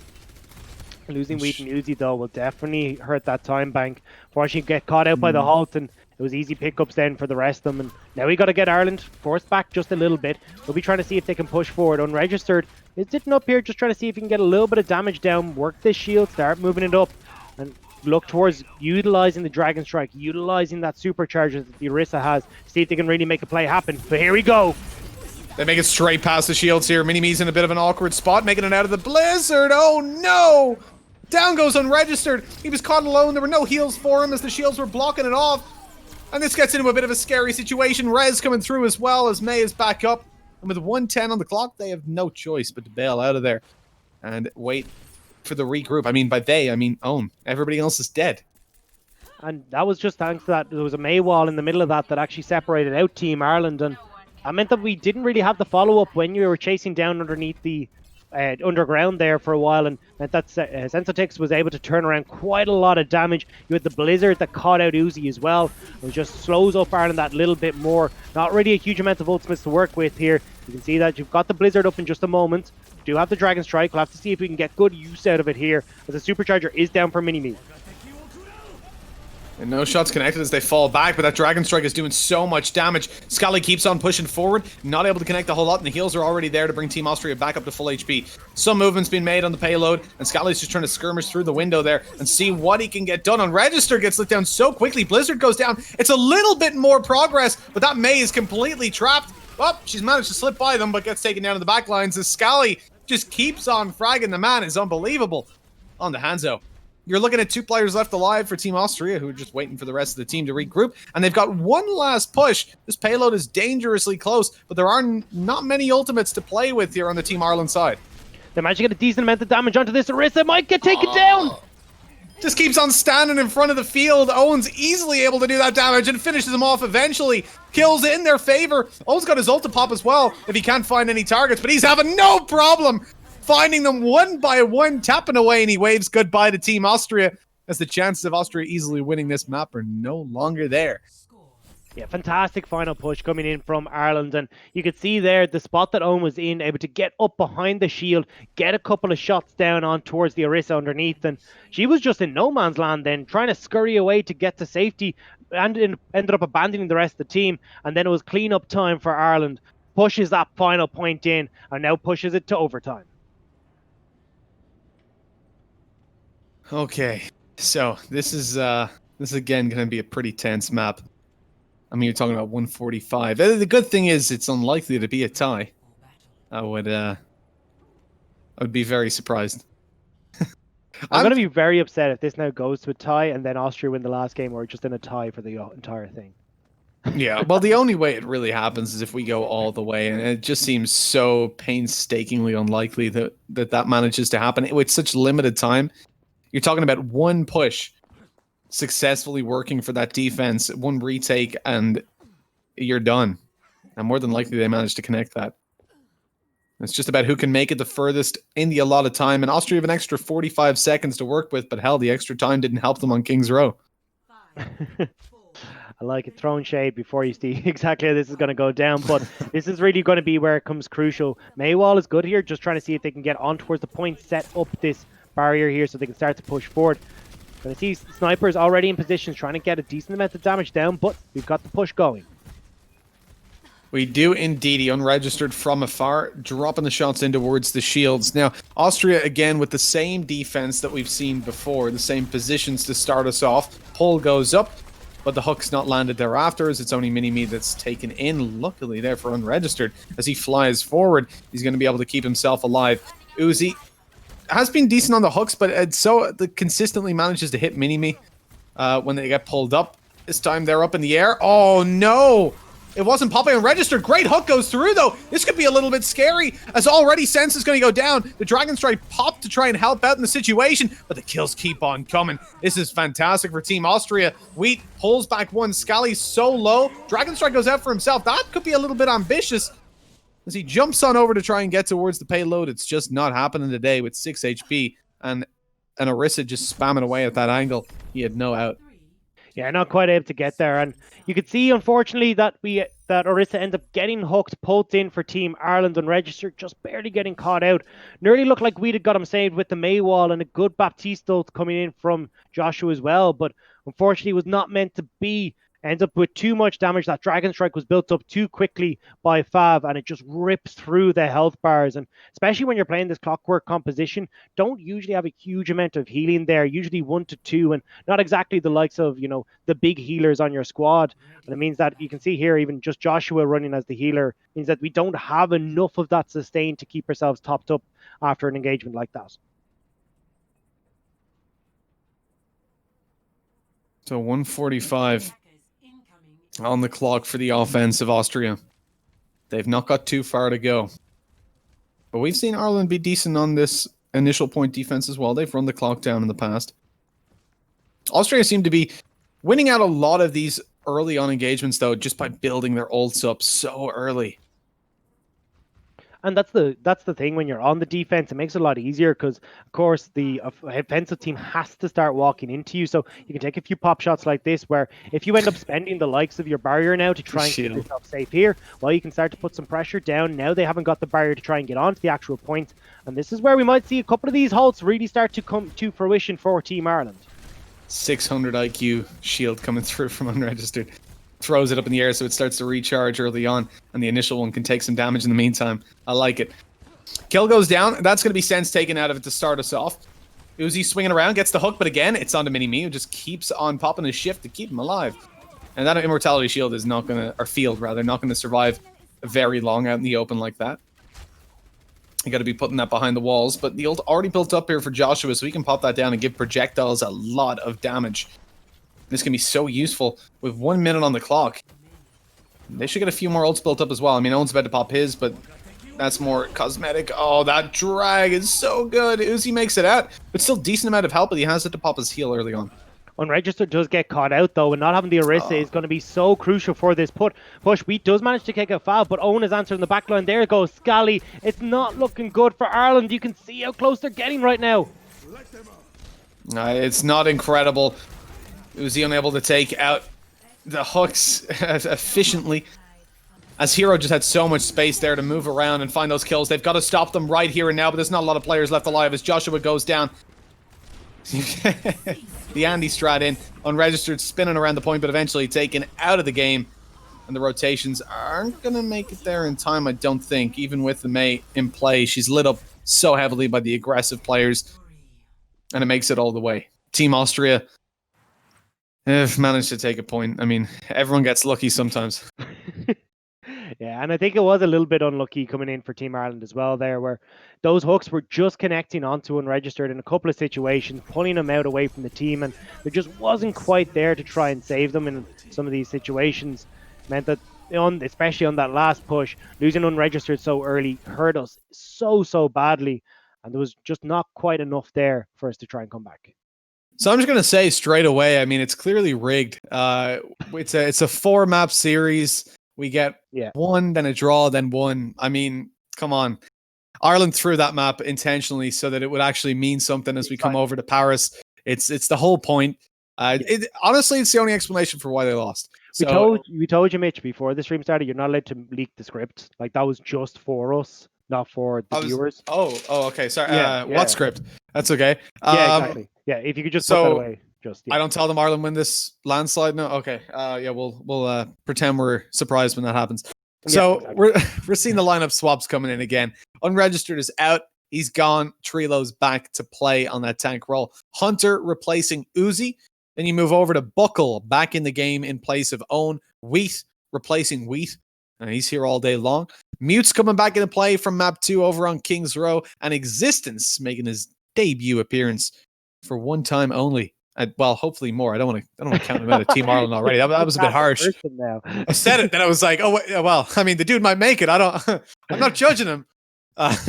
Losing Wheat and Uzi, though, will definitely hurt that time bank. Fortunately, get caught out by the halt, and it was easy pickups then for the rest of them. And now we got to get Ireland forced back just a little bit. We'll be trying to see if they can push forward. Unregistered is sitting up here, just trying to see if we can get a little bit of damage down, work this shield, start moving it up, and look towards utilizing the Dragon Strike, utilizing that supercharger that the Orisa has, see if they can really make a play happen. But here we go. They make it straight past the shields here. Mini-Me's in a bit of an awkward spot, making it out of the Blizzard. Oh no! Down goes Unregistered. He was caught alone. There were no heals for him as the shields were blocking it off. And this gets into a bit of a scary situation. Rez coming through as well as May is back up. And with 1:10 on the clock, they have no choice but to bail out of there and wait for the regroup. I mean, by they, I mean Own. Everybody else is dead. And that was just thanks to that. There was a May wall in the middle of that actually separated out Team Ireland. And that meant that we didn't really have the follow-up when you were chasing down underneath the underground there for a while, and that Sensotix was able to turn around quite a lot of damage. You had the Blizzard that caught out Uzi as well. It just slows up Ireland that little bit more. Not really a huge amount of ultimates to work with here. You can see that you've got the Blizzard up in just a moment. You do have the Dragon Strike. We'll have to see if we can get good use out of it here, as the Supercharger is down for Mini-Me. And no shots connected as they fall back, but that Dragon Strike is doing so much damage. Scally keeps on pushing forward, not able to connect a whole lot, and the heals are already there to bring Team Austria back up to full HP. Some movement's been made on the payload, and Scally's just trying to skirmish through the window there and see what he can get done. Unregistered gets lit down so quickly. Blizzard goes down. It's a little bit more progress, but that May is completely trapped. Oh, she's managed to slip by them, but gets taken down to the back lines as Scally just keeps on fragging. The man is unbelievable on the Hanzo. You're looking at 2 players left alive for Team Austria, who are just waiting for the rest of the team to regroup. And they've got one last push. This payload is dangerously close, but there are not many ultimates to play with here on the Team Ireland side. They managed to get a decent amount of damage onto this. Orisa might get taken down. Just keeps on standing in front of the field. Owen's easily able to do that damage and finishes him off eventually. Kills in their favor. Owen's got his ult to pop as well if he can't find any targets, but he's having no problem finding them one by one, tapping away, and he waves goodbye to Team Austria as the chances of Austria easily winning this map are no longer there. Yeah, fantastic final push coming in from Ireland, and you could see there the spot that Owen was in, able to get up behind the shield, get a couple of shots down on towards the Orisa underneath, and she was just in no man's land then, trying to scurry away to get to safety. ended up abandoning the rest of the team, and then it was clean-up time for Ireland. Pushes that final point in, and now pushes it to overtime. Okay, so this is again going to be a pretty tense map. I mean, you're talking about 145. The good thing is it's unlikely to be a tie. I would be very surprised. I'm going to be very upset if this now goes to a tie and then Austria win the last game, or just in a tie for the entire thing. Yeah, well, the only way it really happens is if we go all the way, and it just seems so painstakingly unlikely that manages to happen with such limited time. You're talking about one push successfully working for that defense, one retake, and you're done. And more than likely, they managed to connect that. It's just about who can make it the furthest in the allotted time, and Austria have an extra 45 seconds to work with, but hell, the extra time didn't help them on King's Row. I like it, throwing shade before you see exactly how this is going to go down, but this is really going to be where it comes crucial. Maywall is good here, just trying to see if they can get on towards the point, set up this barrier here so they can start to push forward. Going to see snipers already in positions, trying to get a decent amount of damage down, but we've got the push going. We do indeed, unregistered from afar, dropping the shots in towards the shields. Now, Austria, again, with the same defense that we've seen before, the same positions to start us off. Pull goes up, but the hook's not landed thereafter, as it's only Mini-Me that's taken in. Luckily there for unregistered. As he flies forward, he's going to be able to keep himself alive. Uzi has been decent on the hooks, but consistently manages to hit Mini-Me when they get pulled up. This time they're up in the air. Oh, no! It wasn't popping unregistered. Great hook goes through, though. This could be a little bit scary, as already Sense is going to go down. The Dragon Strike popped to try and help out in the situation, but the kills keep on coming. This is fantastic for Team Austria. Wheat pulls back one. Scally's so low. Dragon Strike goes out for himself. That could be a little bit ambitious, as he jumps on over to try and get towards the payload. It's just not happening today with 6 HP, and Orisa just spamming away at that angle. He had no out. Yeah, not quite able to get there, and you could see, unfortunately, that Orisa ends up getting hooked, pulled in for Team Ireland unregistered, just barely getting caught out. Nearly looked like we'd have got him saved with the Maywall and a good Baptisto coming in from Joshua as well, but unfortunately was not meant to be. Ends up with too much damage. That Dragon Strike was built up too quickly by Fav, and it just rips through the health bars. And especially when you're playing this clockwork composition, don't usually have a huge amount of healing there, usually 1 to 2, and not exactly the likes of, the big healers on your squad. And it means that you can see here, even just Joshua running as the healer, means that we don't have enough of that sustain to keep ourselves topped up after an engagement like that. So 145 on the clock for the offense of Austria. They've not got too far to go. But we've seen Ireland be decent on this initial point defense as well. They've run the clock down in the past. Austria seem to be winning out a lot of these early on engagements, though, just by building their ults up so early. And that's the thing, when you're on the defense, it makes it a lot easier because, of course, the offensive team has to start walking into you. So you can take a few pop shots like this, where if you end up spending the likes of your barrier now to try and keep yourself safe here, well, you can start to put some pressure down. Now they haven't got the barrier to try and get onto the actual point. And this is where we might see a couple of these halts really start to come to fruition for Team Ireland. 600 IQ shield coming through from unregistered. Throws it up in the air so it starts to recharge early on, and the initial one can take some damage in the meantime. I like it. Kill goes down. That's going to be Sense taken out of it to start us off. Uzi swinging around, gets the hook, but again, it's onto Mini-Me, who just keeps on popping his shift to keep him alive. And that Immortality Shield is not going to, or field rather, not going to survive very long out in the open like that. You got to be putting that behind the walls, but the ult already built up here for Joshua, so he can pop that down and give projectiles a lot of damage. This can be so useful with 1 minute on the clock. They should get a few more ults built up as well. I mean, Owen's about to pop his, but that's more cosmetic. Oh, that drag is so good. Uzi makes it out, but still decent amount of help, but he has it to pop his heal early on. Unregistered does get caught out, though, and not having the Orisa is going to be so crucial for this push. Wheat does manage to kick a foul, but Owen is answering the back line. There goes Scally. It's not looking good for Ireland. You can see how close they're getting right now. It's not incredible. Uzi unable to take out the hooks efficiently, as Hero just had so much space there to move around and find those kills. They've got to stop them right here and now, but there's not a lot of players left alive as Joshua goes down. The Andy strat in, unregistered, spinning around the point, but eventually taken out of the game. And the rotations aren't going to make it there in time, I don't think. Even with the Mei in play, she's lit up so heavily by the aggressive players. And it makes it all the way. Team Austria have managed to take a point. I mean, everyone gets lucky sometimes. Yeah, and I think it was a little bit unlucky coming in for Team Ireland as well there, where those hooks were just connecting onto unregistered in a couple of situations, pulling them out away from the team, and there just wasn't quite there to try and save them in some of these situations. Meant that, especially on that last push, losing unregistered so early hurt us so badly, and there was just not quite enough there for us to try and come back. So I'm just going to say straight away, I mean, it's clearly rigged. It's a 4-map series. We get one, then a draw, then one. I mean, come on. Ireland threw that map intentionally so that it would actually mean something as we come over to Paris. It's the whole point. Honestly, it's the only explanation for why they lost. So, we told you, Mitch, before the stream started, you're not allowed to leak the script. Like, that was just for us, not for the viewers. Oh, okay. Sorry. What script? That's okay. Yeah, exactly. Yeah, if you could just put that away. I don't tell them Ireland win this landslide. No, okay. We'll pretend we're surprised when that happens. So exactly. we're seeing the lineup swaps coming in again. Unregistered is out. He's gone. Trilo's back to play on that tank role. Hunter replacing Uzi. Then you move over to Buckle back in the game in place of Owen. Wheat replacing Wheat. And he's here all day long. Mute's coming back into play from map 2 over on King's Row. And Existence making his debut appearance for one time only. Well, hopefully more. I don't want to count him out of Team Ireland already. That was a bit harsh. I said it, then I was like, oh well. I mean, the dude might make it. I'm not judging him.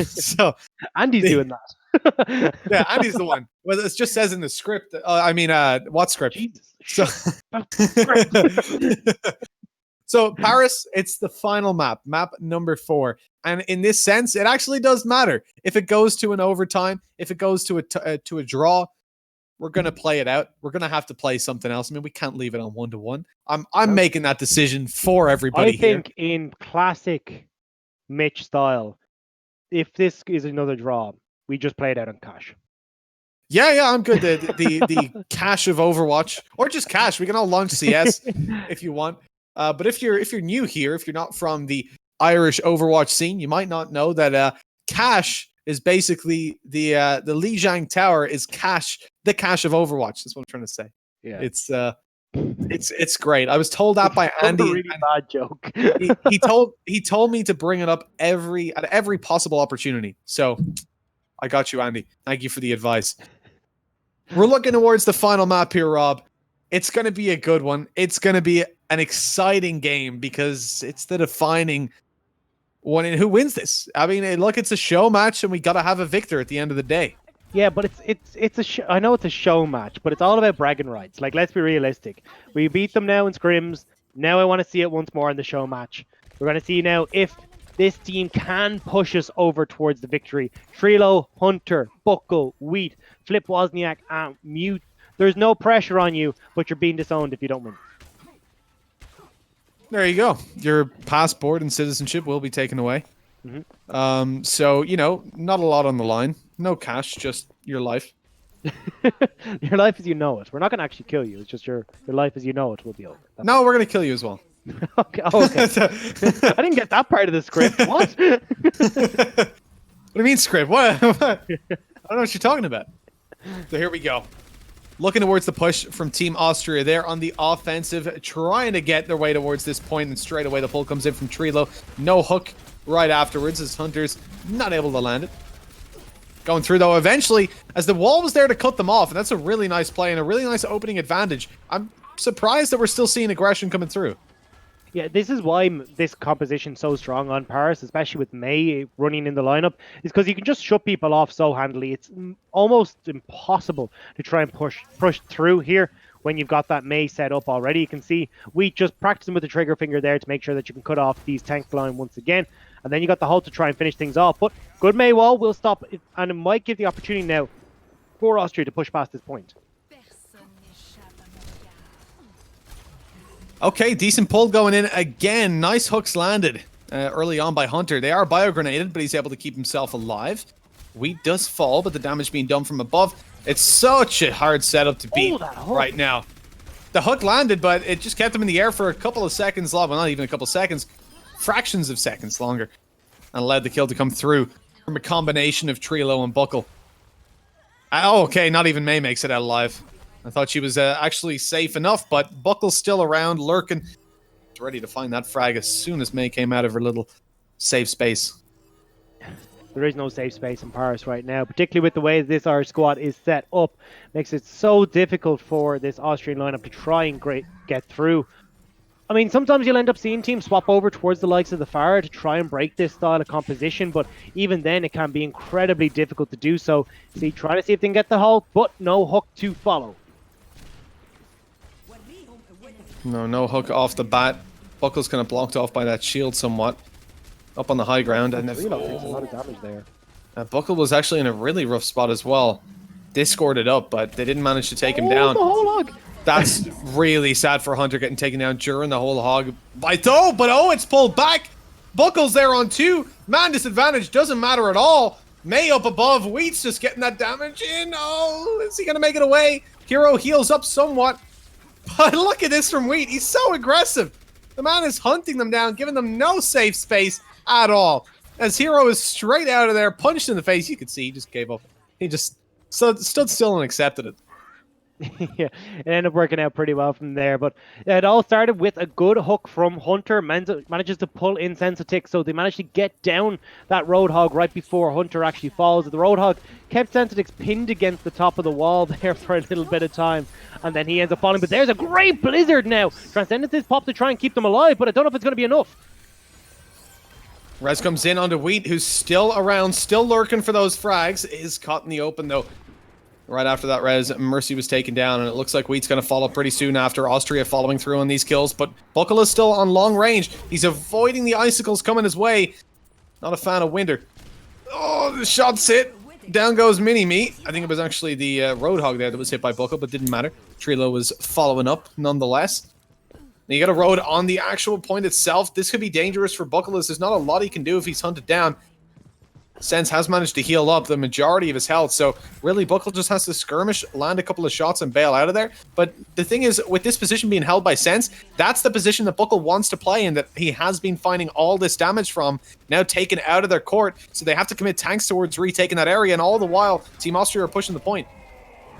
So Andy's doing that. Yeah, Andy's the one. Well, it just says in the script. What script? Jesus. So Paris, it's the final map number 4. And in this sense, it actually does matter. If it goes to an overtime, if it goes to a draw, we're going to play it out. We're going to have to play something else. I mean, we can't leave it on 1-1. I'm making that decision for everybody I think in classic Mitch style, if this is another draw, we just play it out on cash. Yeah, I'm good. The cash of Overwatch, or just cash. We can all launch CS if you want. But if you're new here, if you're not from the Irish Overwatch scene, you might not know that cash is basically the Lijiang Tower is cash, the cash of Overwatch. That's what I'm trying to say. Yeah, it's great. I was told that by Andy. A really bad joke. he told me to bring it up at every possible opportunity. So I got you, Andy. Thank you for the advice. We're looking towards the final map here, Rob. It's going to be a good one. It's going to be an exciting game because it's the defining one in who wins this. I mean, look, it's a show match, and we got to have a victor at the end of the day. Yeah, but it's I know it's a show match, but it's all about bragging rights. Like, let's be realistic. We beat them now in scrims. Now I want to see it once more in the show match. We're going to see now if this team can push us over towards the victory. Trilo, Hunter, Buckle, Wheat, Flip Wozniak, and Mute. There's no pressure on you, but you're being disowned if you don't win. There you go. Your passport and citizenship will be taken away. Mm-hmm. So, not a lot on the line. No cash, just your life. Your life as you know it. We're not going to actually kill you. It's just your life as you know it will be over. No, we're going to kill you as well. Okay. I didn't get that part of the script. What? What do you mean script? What? I don't know what you're talking about. So here we go. Looking towards the push from Team Austria. They're on the offensive, trying to get their way towards this point, and straight away the pull comes in from Trilo. No hook right afterwards as Hunter's not able to land it. Going through, though, eventually, as the wall was there to cut them off, and that's a really nice play and a really nice opening advantage. I'm surprised that we're still seeing aggression coming through. Yeah, this is why this composition's so strong on Paris, especially with Mei running in the lineup, is because you can just shut people off so handily. It's almost impossible to try and push through here when you've got that Mei set up already. You can see we just practicing with the trigger finger there to make sure that you can cut off these tank line once again. And then you got the Hulk to try and finish things off. But good Mei wall will stop it, and it might give the opportunity now for Austria to push past this point. Okay, decent pull going in again. Nice hooks landed early on by Hunter. They are bio-grenaded, but he's able to keep himself alive. Wheat does fall, but the damage being done from above. It's such a hard setup to beat that hook. right now. The hook landed, but it just kept him in the air for a couple of seconds long. Well, not even a couple of seconds. Fractions of seconds longer. And allowed the kill to come through from a combination of Trilo and Buckle. Oh, okay, not even May makes it out alive. I thought she was actually safe enough, but Buckle's still around, lurking. She's ready to find that frag as soon as May came out of her little safe space. There is no safe space in Paris right now, particularly with the way this Irish squad is set up. Makes it so difficult for this Austrian lineup to try and get through. I mean, sometimes you'll end up seeing teams swap over towards the likes of the Farah to try and break this style of composition, but even then it can be incredibly difficult to do so. See, trying to see if they can get the hold, but no hook to follow. No hook off the bat. Buckle's kind of blocked off by that shield somewhat. Up on the high ground, and takes a lot of damage there. Buckle was actually in a really rough spot as well. Discorded up, but they didn't manage to take him down. The whole hog. That's really sad for Hunter getting taken down during the whole hog fight though, but oh, it's pulled back. Buckle's there on 2. Man disadvantage doesn't matter at all. May up above. Wheat's just getting that damage in. Oh, is he going to make it away? Hero heals up somewhat. But look at this from Wheat. He's so aggressive. The man is hunting them down, giving them no safe space at all. As Hero is straight out of there, punched in the face. You could see he just gave up. He just stood still and accepted it. Yeah, it ended up working out pretty well from there. But it all started with a good hook from Hunter. Manages to pull in Sensitic, so they managed to get down that Roadhog right before Hunter actually falls. The Roadhog kept Sensitic pinned against the top of the wall there for a little bit of time, and then he ends up falling. But there's a great Blizzard now. Transcendence is popped to try and keep them alive, but I don't know if it's going to be enough. Res comes in onto Wheat, who's still around, still lurking for those frags. Is caught in the open, though. Right after that res, Mercy was taken down, and it looks like Wheat's going to follow pretty soon after. Austria following through on these kills, but Buckle is still on long range. He's avoiding the icicles coming his way. Not a fan of Winter. Oh, the shot's hit. Down goes Mini-Me. I think it was actually the Roadhog there that was hit by Buckle, but didn't matter. Trilo was following up nonetheless. Now you got a road on the actual point itself. This could be dangerous for Buckle, as there's not a lot he can do if he's hunted down. Sense has managed to heal up the majority of his health, so really Buckle just has to skirmish, land a couple of shots, and bail out of there. But the thing is, with this position being held by Sense, that's the position that Buckle wants to play in, that he has been finding all this damage from, now taken out of their court, so they have to commit tanks towards retaking that area, and all the while, Team Austria are pushing the point.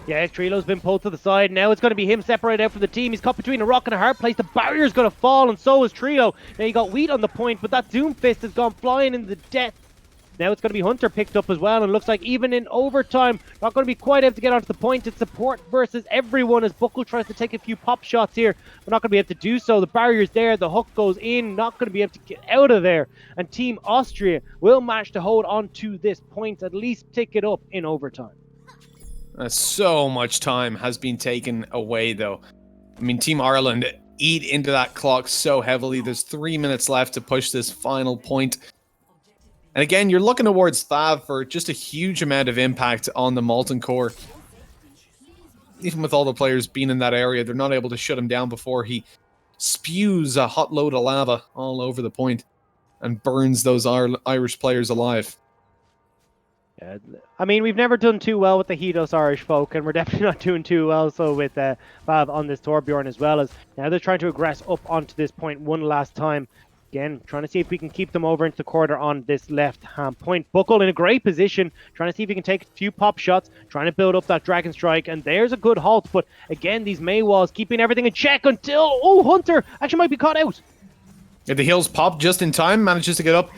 Yeah, Trilo's been pulled to the side. Now it's going to be him separated out from the team. He's caught between a rock and a hard place. The barrier's going to fall, and so is Trilo. Now you got Wheat on the point, but that Doomfist has gone flying into the death. Now it's going to be Hunter picked up as well, and looks like even in overtime, not going to be quite able to get onto the point. It's support versus everyone as Buckle tries to take a few pop shots here. We're not going to be able to do so. The barrier's there, the hook goes in, not going to be able to get out of there. And Team Austria will manage to hold on to this point, at least tick it up in overtime. So much time has been taken away, though. I mean, Team Ireland eat into that clock so heavily. There's 3 minutes left to push this final point. And again, you're looking towards Thav for just a huge amount of impact on the Molten Core. Even with all the players being in that area, they're not able to shut him down before he spews a hot load of lava all over the point and burns those Irish players alive. Yeah, I mean, we've never done too well with the Hedos Irish folk, and we're definitely not doing too well so with Vav on this Torbjorn, as well as now they're trying to aggress up onto this point one last time. Again, trying to see if we can keep them over into the quarter on this left-hand point. Buckle in a great position, trying to see if he can take a few pop shots, trying to build up that Dragon Strike, and there's a good halt, but again, these May walls keeping everything in check until, oh, Hunter actually might be caught out. Yeah, the heals pop just in time, manages to get up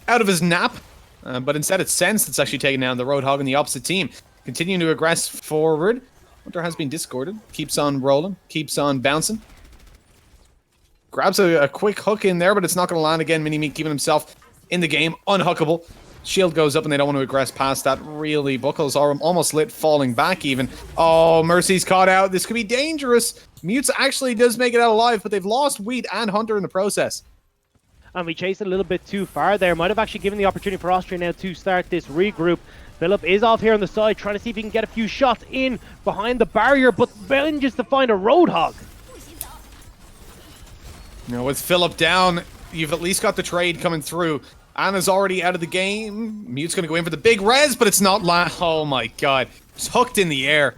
out of his nap, but instead it's Sense that's actually taking down the Roadhog in the opposite team. Continuing to aggress forward. Hunter has been discorded, keeps on rolling, keeps on bouncing. Grabs a quick hook in there, but it's not going to land again. Mini-Me keeping himself in the game, unhookable. Shield goes up, and they don't want to aggress past that. Really, Buckle's almost lit, falling back even. Oh, Mercy's caught out. This could be dangerous. Mutes actually does make it out alive, but they've lost Wheat and Hunter in the process. And we chased a little bit too far there. Might have actually given the opportunity for Austria now to start this regroup. Philip is off here on the side, trying to see if he can get a few shots in behind the barrier, but manages to find a Roadhog. You know, with Philip down, you've at least got the trade coming through. Anna's already out of the game. Mute's going to go in for the big res, but it's not oh my god. was hooked in the air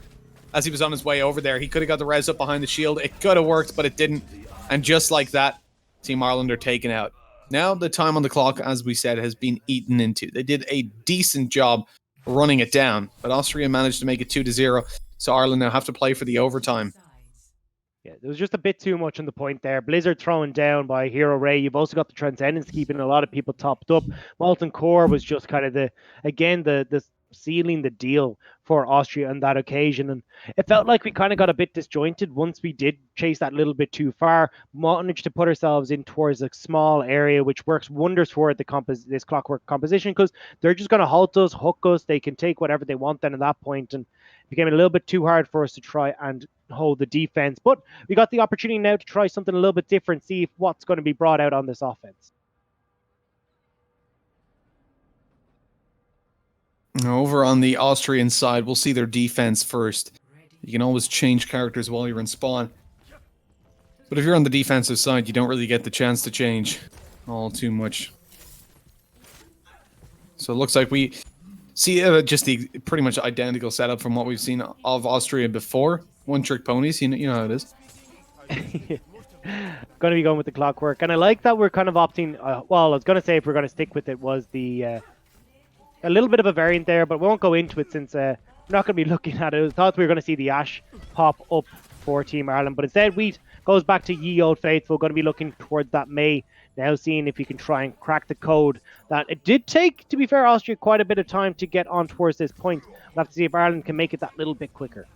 as he was on his way over there. He could have got the res up behind the shield. It could have worked, but it didn't. And just like that, Team Ireland are taken out. Now the time on the clock, as we said, has been eaten into. They did a decent job running it down, but Austria managed to make it 2-0. So Ireland now have to play for the overtime. Yeah, there was just a bit too much on the point there. Blizzard thrown down by Hero Ray. You've also got the Transcendence keeping a lot of people topped up. Molten Core was just kind of the sealing the deal for Austria on that occasion. And it felt like we kind of got a bit disjointed once we did chase that little bit too far. Managed to put ourselves in towards a small area, which works wonders for this clockwork composition, because they're just going to halt us, hook us. They can take whatever they want then at that point, and it became a little bit too hard for us to try and hold the defense. But we got the opportunity now to try something a little bit different, see if what's going to be brought out on this offense. Over on the Austrian side, we'll see their defense first. You can always change characters while you're in spawn. But if you're on the defensive side, you don't really get the chance to change all too much. So it looks like we see just the pretty much identical setup from what we've seen of Austria before. One-trick ponies, you know how it is. Going to be going with the clockwork. And I like that we're kind of opting... well, I was going to say if we're going to stick with it was the... a little bit of a variant there, but we won't go into it since we're not going to be looking at it. I thought we were going to see the Ash pop up for Team Ireland, but instead Wheat goes back to Ye Old Faithful, going to be looking towards that May, now seeing if he can try and crack the code. That it did take, to be fair, Austria quite a bit of time to get on towards this point. We'll have to see if Ireland can make it that little bit quicker.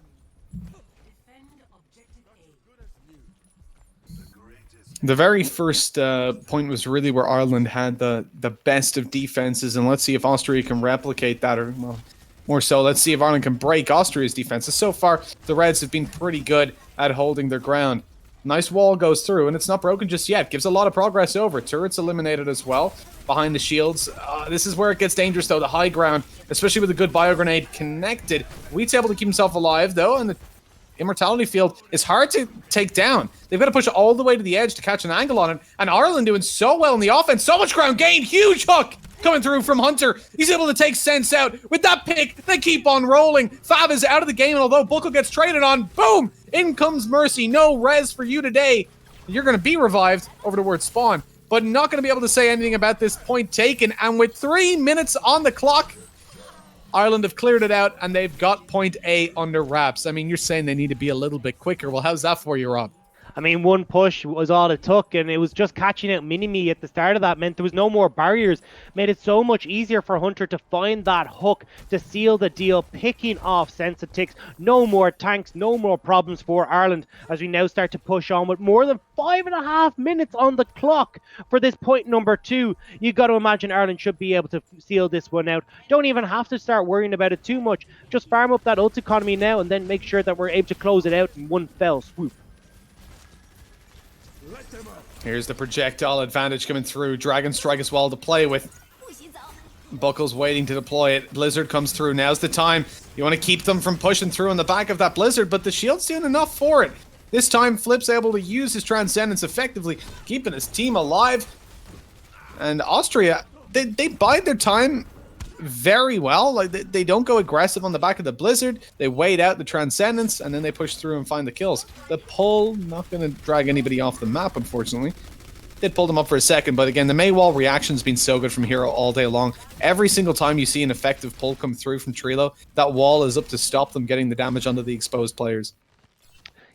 The very first point was really where Ireland had the best of defenses, and let's see if Austria can replicate that, or well, more so, let's see if Ireland can break Austria's defenses. So far, the Reds have been pretty good at holding their ground. Nice wall goes through, and it's not broken just yet. Gives a lot of progress over. Turrets eliminated as well behind the shields. This is where it gets dangerous, though. The high ground, especially with a good bio grenade connected. Wheat's able to keep himself alive, though, and the Immortality Field is hard to take down. They've got to push all the way to the edge to catch an angle on it. And Ireland doing so well in the offense. So much ground gained. Huge hook coming through from Hunter. He's able to take Sense out. With that pick, they keep on rolling. Fab is out of the game. And although Buckle gets traded on, boom! In comes Mercy. No res for you today. You're going to be revived over towards spawn. But not going to be able to say anything about this point taken. And with 3 minutes on the clock, Ireland have cleared it out, and they've got point A under wraps. I mean, you're saying they need to be a little bit quicker. Well, how's that for you, Rob? I mean, one push was all it took, and it was just catching out Mini-Me at the start of that. Meant there was no more barriers. Made it so much easier for Hunter to find that hook to seal the deal, picking off sensitive ticks. No more tanks, no more problems for Ireland as we now start to push on with more than 5.5 minutes on the clock for this point number 2. You got to imagine Ireland should be able to seal this one out. Don't even have to start worrying about it too much. Just farm up that ult economy now and then make sure that we're able to close it out in one fell swoop. Here's the projectile advantage coming through. Dragon Strike as well to play with. Buckle's waiting to deploy it. Blizzard comes through. Now's the time. You want to keep them from pushing through on the back of that Blizzard, but the shield's doing enough for it. This time, Flip's able to use his Transcendence effectively, keeping his team alive. And Austria, they bide their time very well. Like they don't go aggressive on the back of the Blizzard. They wait out the Transcendence, and then they push through and find the kills. The pull, not going to drag anybody off the map, unfortunately. Did pull them up for a second, but again, the Maywall reaction's been so good from Hero all day long. Every single time you see an effective pull come through from Trilo, that wall is up to stop them getting the damage onto the exposed players.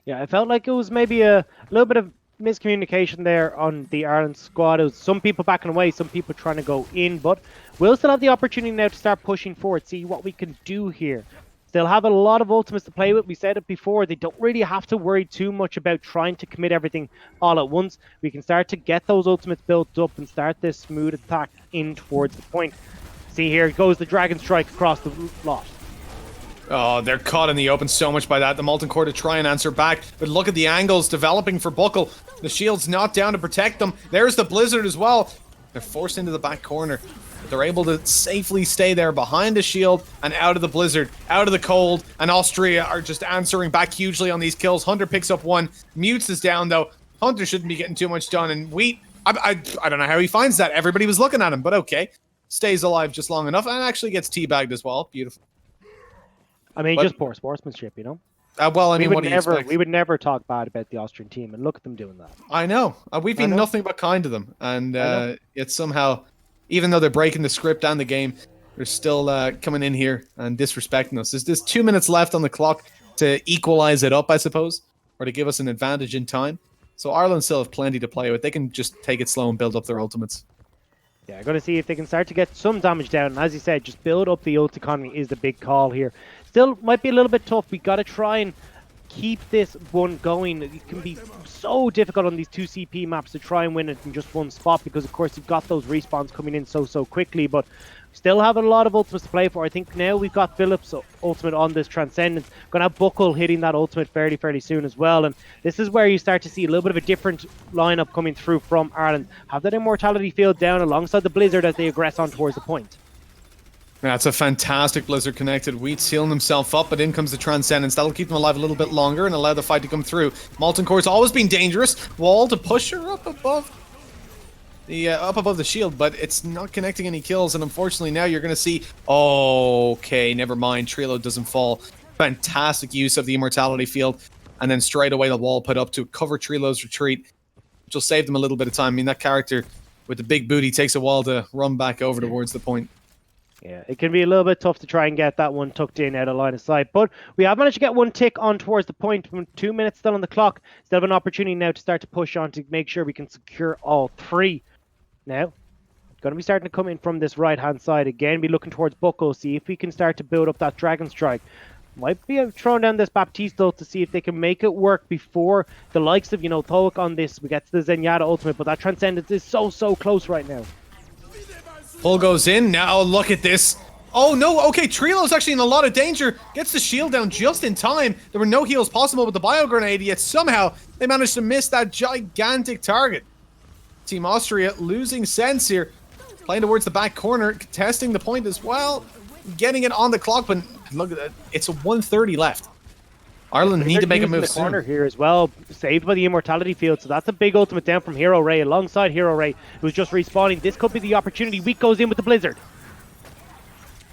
Yeah, I felt like it was maybe a little bit of miscommunication there on the Ireland squad. It was some people backing away, some people trying to go in, but we'll still have the opportunity now to start pushing forward, see what we can do here. They'll have a lot of ultimates to play with. We said it before, they don't really have to worry too much about trying to commit everything all at once. We can start to get those ultimates built up and start this smooth attack in towards the point. See, here goes the Dragon Strike across the lot. Oh, they're caught in the open so much by that. The Molten Core to try and answer back, but look at the angles developing for Buckle. The shield's not down to protect them. There's the Blizzard as well. They're forced into the back corner. But they're able to safely stay there behind the shield and out of the Blizzard, out of the cold, and Austria are just answering back hugely on these kills. Hunter picks up one. Mutes is down, though. Hunter shouldn't be getting too much done, and Wheat, I don't know how he finds that. Everybody was looking at him, but okay. Stays alive just long enough and actually gets teabagged as well. Beautiful. I mean, But just poor sportsmanship, you know. well, I mean, what do you expect? We would never talk bad about the Austrian team, and look at them doing that. I know. We've been nothing but kind to them, and it's somehow, even though they're breaking the script and the game, they're still coming in here and disrespecting us. There's 2 minutes left on the clock to equalize it up, I suppose, or to give us an advantage in time. So Ireland still have plenty to play with. They can just take it slow and build up their ultimates. Yeah, I'm going to see if they can start to get some damage down. And as you said, just build up the ult economy is the big call here. Still might be a little bit tough. We got to try and keep this one going. It can be so difficult on these 2 CP maps to try and win it in just one spot because, of course, you've got those respawns coming in so quickly. But still have a lot of ultimates to play for. I think now we've got Phillips' ultimate on this Transcendence. Going to have Buckle hitting that ultimate fairly soon as well. And this is where you start to see a little bit of a different lineup coming through from Ireland. Have that Immortality field down alongside the Blizzard as they aggress on towards the point. That's a fantastic Blizzard connected. Wheat's healing himself up, but in comes the Transcendence. That'll keep them alive a little bit longer and allow the fight to come through. Molten Core's always been dangerous. Wall to push her up above the shield, but it's not connecting any kills, and unfortunately now you're going to see... Okay, never mind. Trilo doesn't fall. Fantastic use of the Immortality field, and then straight away the wall put up to cover Trilo's retreat, which will save them a little bit of time. I mean, that character with the big booty takes a while to run back over towards the point. Yeah, it can be a little bit tough to try and get that one tucked in out of line of sight, but we have managed to get one tick on towards the point. 2 minutes still on the clock. Still have an opportunity now to start to push on to make sure we can secure all 3. Now, going to be starting to come in from this right-hand side again. Be looking towards Bucko, see if we can start to build up that Dragon Strike. Might be throwing down this Baptiste to see if they can make it work before the likes of, Thoic on this. We get to the Zenyatta ultimate, but that Transcendence is so close right now. Pull goes in. Now look at this. Oh no, okay, Trilo's actually in a lot of danger. Gets the shield down just in time. There were no heals possible with the bio grenade, yet somehow they managed to miss that gigantic target. Team Austria losing sense here. Playing towards the back corner, contesting the point as well. Getting it on the clock, but look at that. It's a 1:30 left. Ireland need to make a move soon. Corner here as well, saved by the Immortality field, so that's a big ultimate down from Hero Ray alongside Hero Ray, who's just respawning. This could be the opportunity. Weak goes in with the Blizzard.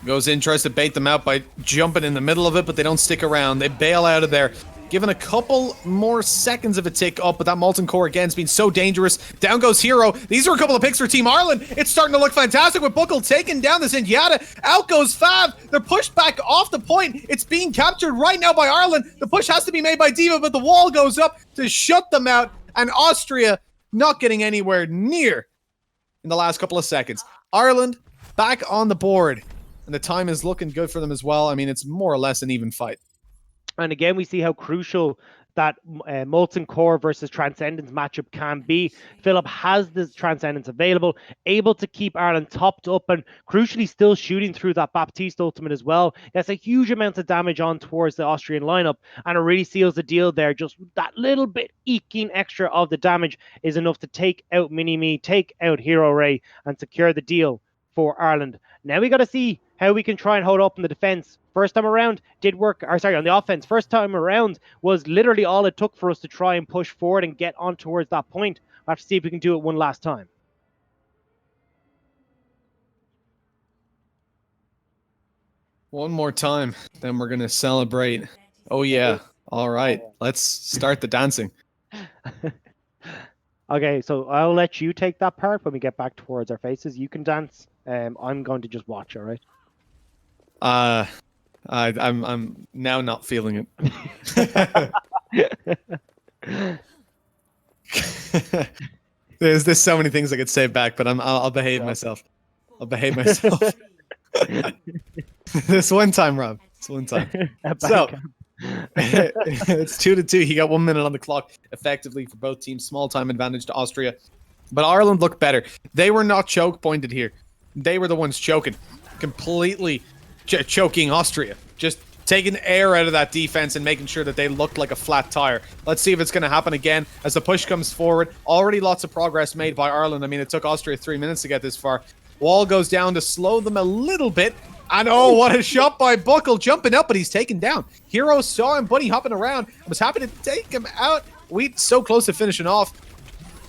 Goes in, tries to bait them out by jumping in the middle of it, but they don't stick around. They bail out of there. Given a couple more seconds of a tick up, but that Molten Core again has been so dangerous. Down goes Hero. These are a couple of picks for Team Ireland. It's starting to look fantastic with Buckle taking down the Zenyatta. Out goes Fab. They're pushed back off the point. It's being captured right now by Ireland. The push has to be made by Diva, but the wall goes up to shut them out. And Austria not getting anywhere near in the last couple of seconds. Ireland back on the board. And the time is looking good for them as well. I mean, it's more or less an even fight. And again, we see how crucial that Molten Core versus Transcendence matchup can be. Philip has this Transcendence available, able to keep Ireland topped up and crucially still shooting through that Baptiste ultimate as well. That's a huge amount of damage on towards the Austrian lineup, and it really seals the deal there. Just that little bit eking extra of the damage is enough to take out Mini-Me, take out Hero Ray, and secure the deal for Ireland. Now we got to see how we can try and hold up in the defense. First time around did work, or sorry, on the offense. First time around was literally all it took for us to try and push forward and get on towards that point. We'll have to see if we can do it one last time. One more time, then we're going to celebrate. Oh yeah, all right, let's start the dancing. Okay, so I'll let you take that part when we get back towards our faces. You can dance. I'm going to just watch, all right? I'm now not feeling it. There's so many things I could say back, but I'll behave myself. I'll behave myself. This one time, Rob. This one time. So it's 2-2. He got 1 minute on the clock effectively for both teams. Small time advantage to Austria. But Ireland looked better. They were not choke pointed here. They were the ones choking. Completely choking Austria. Just taking air out of that defense and making sure that they looked like a flat tire. Let's see if it's going to happen again as the push comes forward. Already lots of progress made by Ireland. I mean, it took Austria 3 minutes to get this far. Wall goes down to slow them a little bit. And oh, what a shot by Buckle, jumping up, but he's taken down. Hero saw him bunny hopping around and was happy to take him out. We so close to finishing off.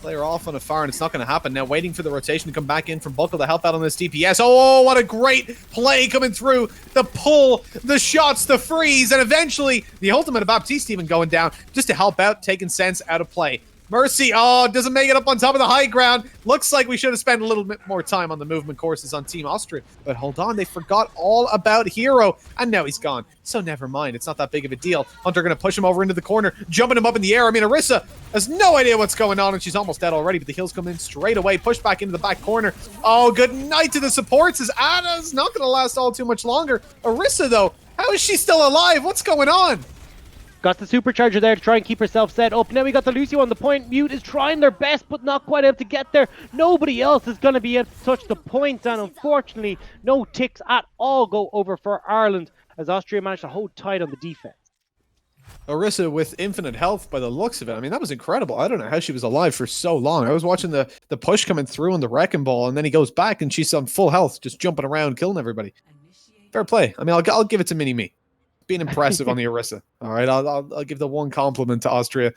player off on a fire, and it's not going to happen. Now waiting for the rotation to come back in from Buckle to help out on this DPS. Oh, what a great play coming through. The pull, the shots, the freeze, and eventually the ultimate of Baptiste even going down just to help out, taking sense out of play. Mercy, doesn't make it up on top of the high ground. Looks like we should have spent a little bit more time on the movement courses on Team Austria. But hold on, they forgot all about Hero. And now he's gone. So never mind, it's not that big of a deal. Hunter gonna push him over into the corner, jumping him up in the air. I mean, Orisa has no idea what's going on, and she's almost dead already, but the heals come in straight away, pushed back into the back corner. Oh, good night to the supports, as Anna's not gonna last all too much longer. Orisa, though, how is she still alive? What's going on? Got the supercharger there to try and keep herself set up. Now we got the Lucio on the point. Mute is trying their best, but not quite able to get there. Nobody else is going to be able to touch the point, and unfortunately, no ticks at all go over for Ireland, as Austria managed to hold tight on the defense. Orisa with infinite health by the looks of it. I mean, that was incredible. I don't know how she was alive for so long. I was watching the push coming through on the wrecking ball, and then he goes back, and she's on full health, just jumping around, killing everybody. Fair play. I mean, I'll give it to Mini-Me. Being impressive on the Orisa. All right, I'll give the one compliment to Austria.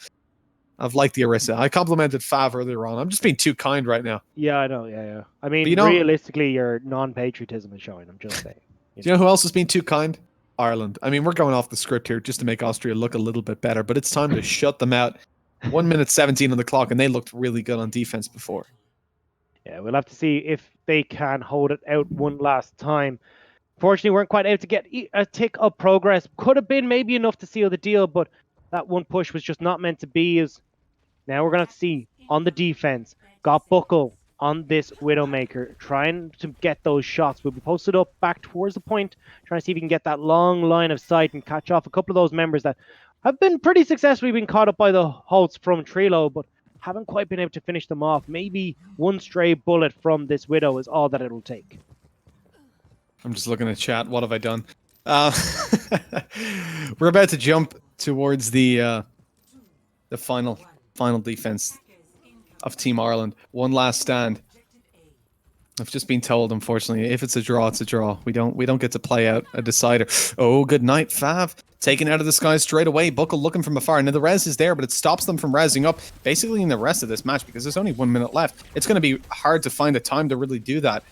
I've liked the Orisa. I complimented Fav earlier on. I'm just being too kind right now. Yeah, I know. Yeah. I mean, realistically, your non-patriotism is showing. I'm just saying. Do you know who else has been too kind? Ireland. I mean, we're going off the script here just to make Austria look a little bit better, but it's time to shut them out. 1 minute 17 on the clock, and they looked really good on defense before. Yeah, we'll have to see if they can hold it out one last time. Fortunately, weren't quite able to get a tick of progress. Could have been maybe enough to seal the deal, but that one push was just not meant to be. As now we're going to have to see on the defense. Got Buckle on this Widowmaker, trying to get those shots. We'll be posted up back towards the point, trying to see if we can get that long line of sight and catch off a couple of those members that have been pretty successfully been caught up by the Holtz from Trilo, but haven't quite been able to finish them off. Maybe one stray bullet from this Widow is all that it'll take. I'm just looking at chat. What have I done? We're about to jump towards the final defense of Team Ireland. One last stand. I've just been told, unfortunately, if it's a draw, it's a draw. We don't get to play out a decider. Oh, good night, Fav. Taken out of the sky straight away. Buckle looking from afar. Now the res is there, but it stops them from resing up basically in the rest of this match because there's only 1 minute left. It's going to be hard to find the time to really do that.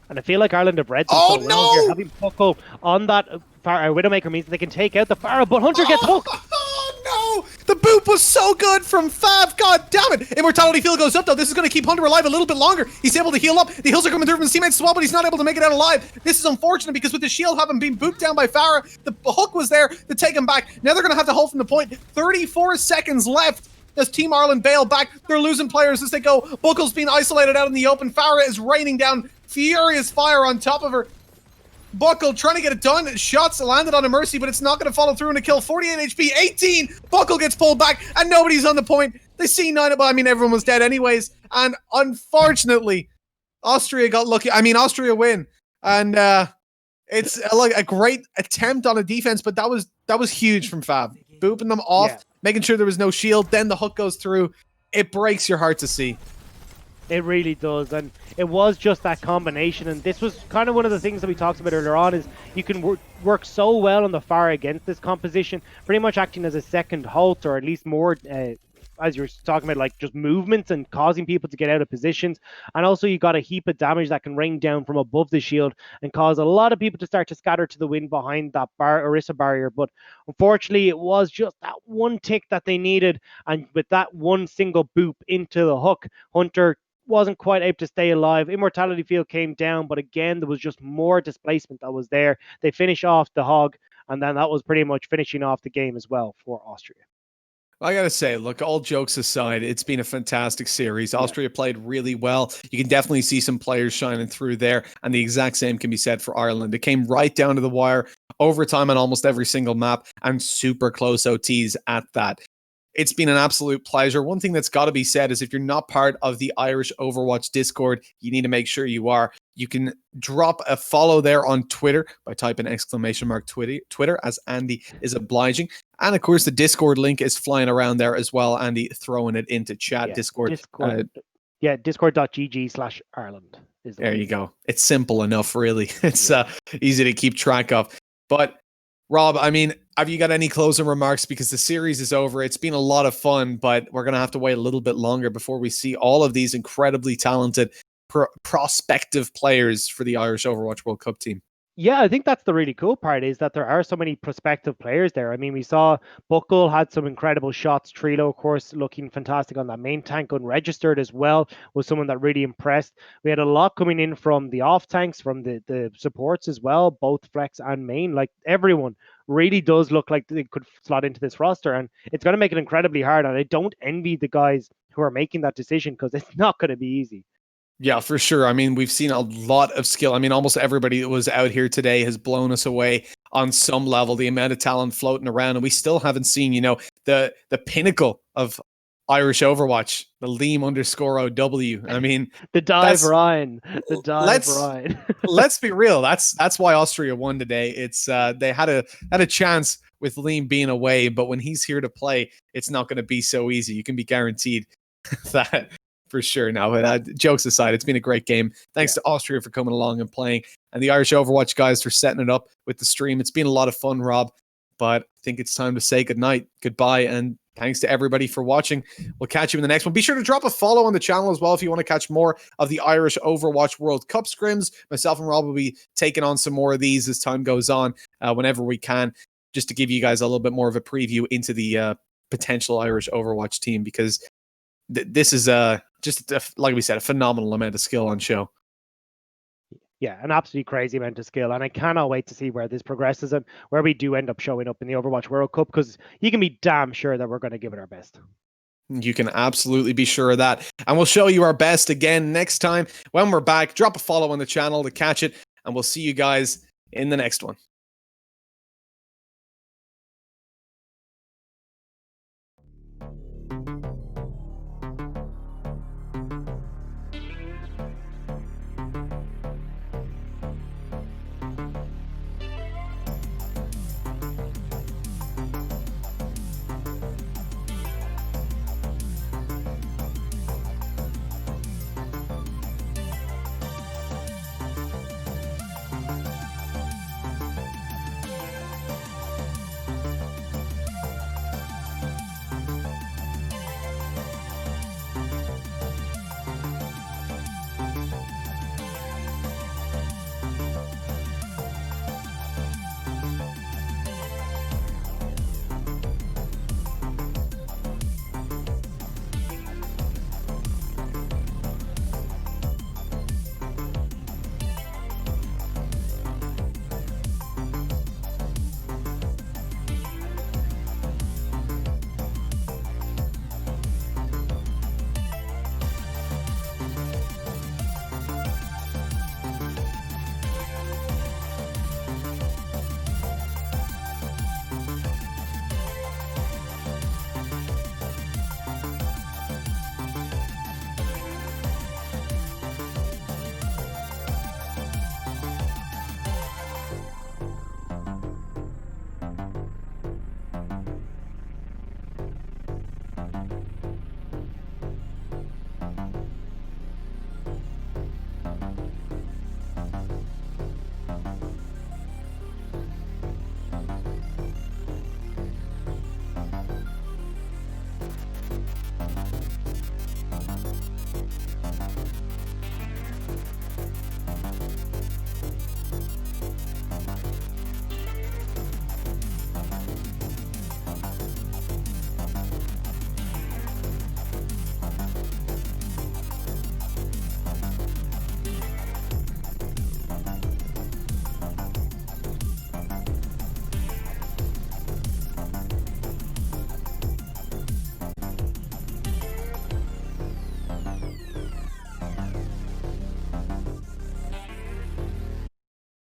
And I feel like Ireland have read so well no! here. Having Buckle on that Widowmaker means that they can take out the Pharaoh, but Hunter gets hooked. Oh no! The boop was so good from Fav. God damn it! Immortality field goes up though. This is going to keep Hunter alive a little bit longer. He's able to heal up. The heals are coming through from his teammates as well, but he's not able to make it out alive. This is unfortunate because with the shield having been booped down by Farah, the hook was there to take him back. Now they're going to have to hold from the point. 34 seconds left. As Team Ireland bail back, they're losing players as they go. Buckle's being isolated out in the open. Farah is raining down furious fire on top of her. Buckle trying to get it done. Shots landed on a Mercy, but it's not going to follow through and a kill. 48 HP, 18. Buckle gets pulled back, and nobody's on the point. They see 9. Well, I mean, everyone was dead anyways. And unfortunately, Austria got lucky. I mean, Austria win. And it's like a great attempt on a defense, but that was huge from Fab. Booping them off, making sure there was no shield. Then the hook goes through. It breaks your heart to see. It really does, and it was just that combination, and this was kind of one of the things that we talked about earlier on, is you can work so well on the far against this composition, pretty much acting as a second halt, or at least more, as you were talking about, like just movements and causing people to get out of positions. And also you got a heap of damage that can rain down from above the shield and cause a lot of people to start to scatter to the wind behind that Orisa barrier. But unfortunately, it was just that one tick that they needed, and with that one single boop into the hook, Hunter wasn't quite able to stay alive. Immortality field came down, but again, there was just more displacement that was there. They finish off the hog, and then that was pretty much finishing off the game as well for Austria. I gotta say, look, all jokes aside, it's been a fantastic series. Austria played really well. You can definitely see some players shining through there, and the exact same can be said for Ireland. It came right down to the wire, overtime on almost every single map, and super close OTs at that. It's been an absolute pleasure. One thing that's got to be said is if you're not part of the Irish Overwatch Discord, you need to make sure you are. You can drop a follow there on Twitter by typing !Twitter, as Andy is obliging. And of course, the Discord link is flying around there as well. Andy throwing it into chat. Yeah, Discord. Discord.gg/Ireland. There you go. It's simple enough, really. It's easy to keep track of. But Rob, I mean, have you got any closing remarks? Because the series is over. It's been a lot of fun, but we're going to have to wait a little bit longer before we see all of these incredibly talented prospective players for the Irish Overwatch World Cup team. Yeah, I think that's the really cool part is that there are so many prospective players there. I mean, we saw Buckle had some incredible shots. Trilo, of course, looking fantastic on that main tank. Unregistered as well was someone that really impressed. We had a lot coming in from the off tanks, from the supports as well, both flex and main. Like everyone really does look like they could slot into this roster, and it's going to make it incredibly hard. And I don't envy the guys who are making that decision because it's not going to be easy. Yeah, for sure. I mean, we've seen a lot of skill. I mean, almost everybody that was out here today has blown us away on some level. The amount of talent floating around, and we still haven't seen, the pinnacle of Irish Overwatch, the Liam_OW. I mean, The dive that's Ryan, the dive let's Ryan. let's be real. That's why Austria won today. It's they had a chance with Liam being away, but when he's here to play, it's not going to be so easy. You can be guaranteed that for sure. Now, jokes aside, it's been a great game. Thanks to Austria for coming along and playing, and the Irish Overwatch guys for setting it up with the stream. It's been a lot of fun, Rob, but I think it's time to say goodbye, and thanks to everybody for watching. We'll catch you in the next one. Be sure to drop a follow on the channel as well if you want to catch more of the Irish Overwatch World Cup scrims. Myself and Rob will be taking on some more of these as time goes on, whenever we can, just to give you guys a little bit more of a preview into the potential Irish Overwatch team, because this is just like we said, a phenomenal amount of skill on show. Yeah, an absolutely crazy amount of skill, and I cannot wait to see where this progresses and where we do end up showing up in the Overwatch World Cup, because you can be damn sure that we're going to give it our best. You can absolutely be sure of that, and we'll show you our best again next time when we're back. Drop a follow on the channel to catch it, and we'll see you guys in the next one.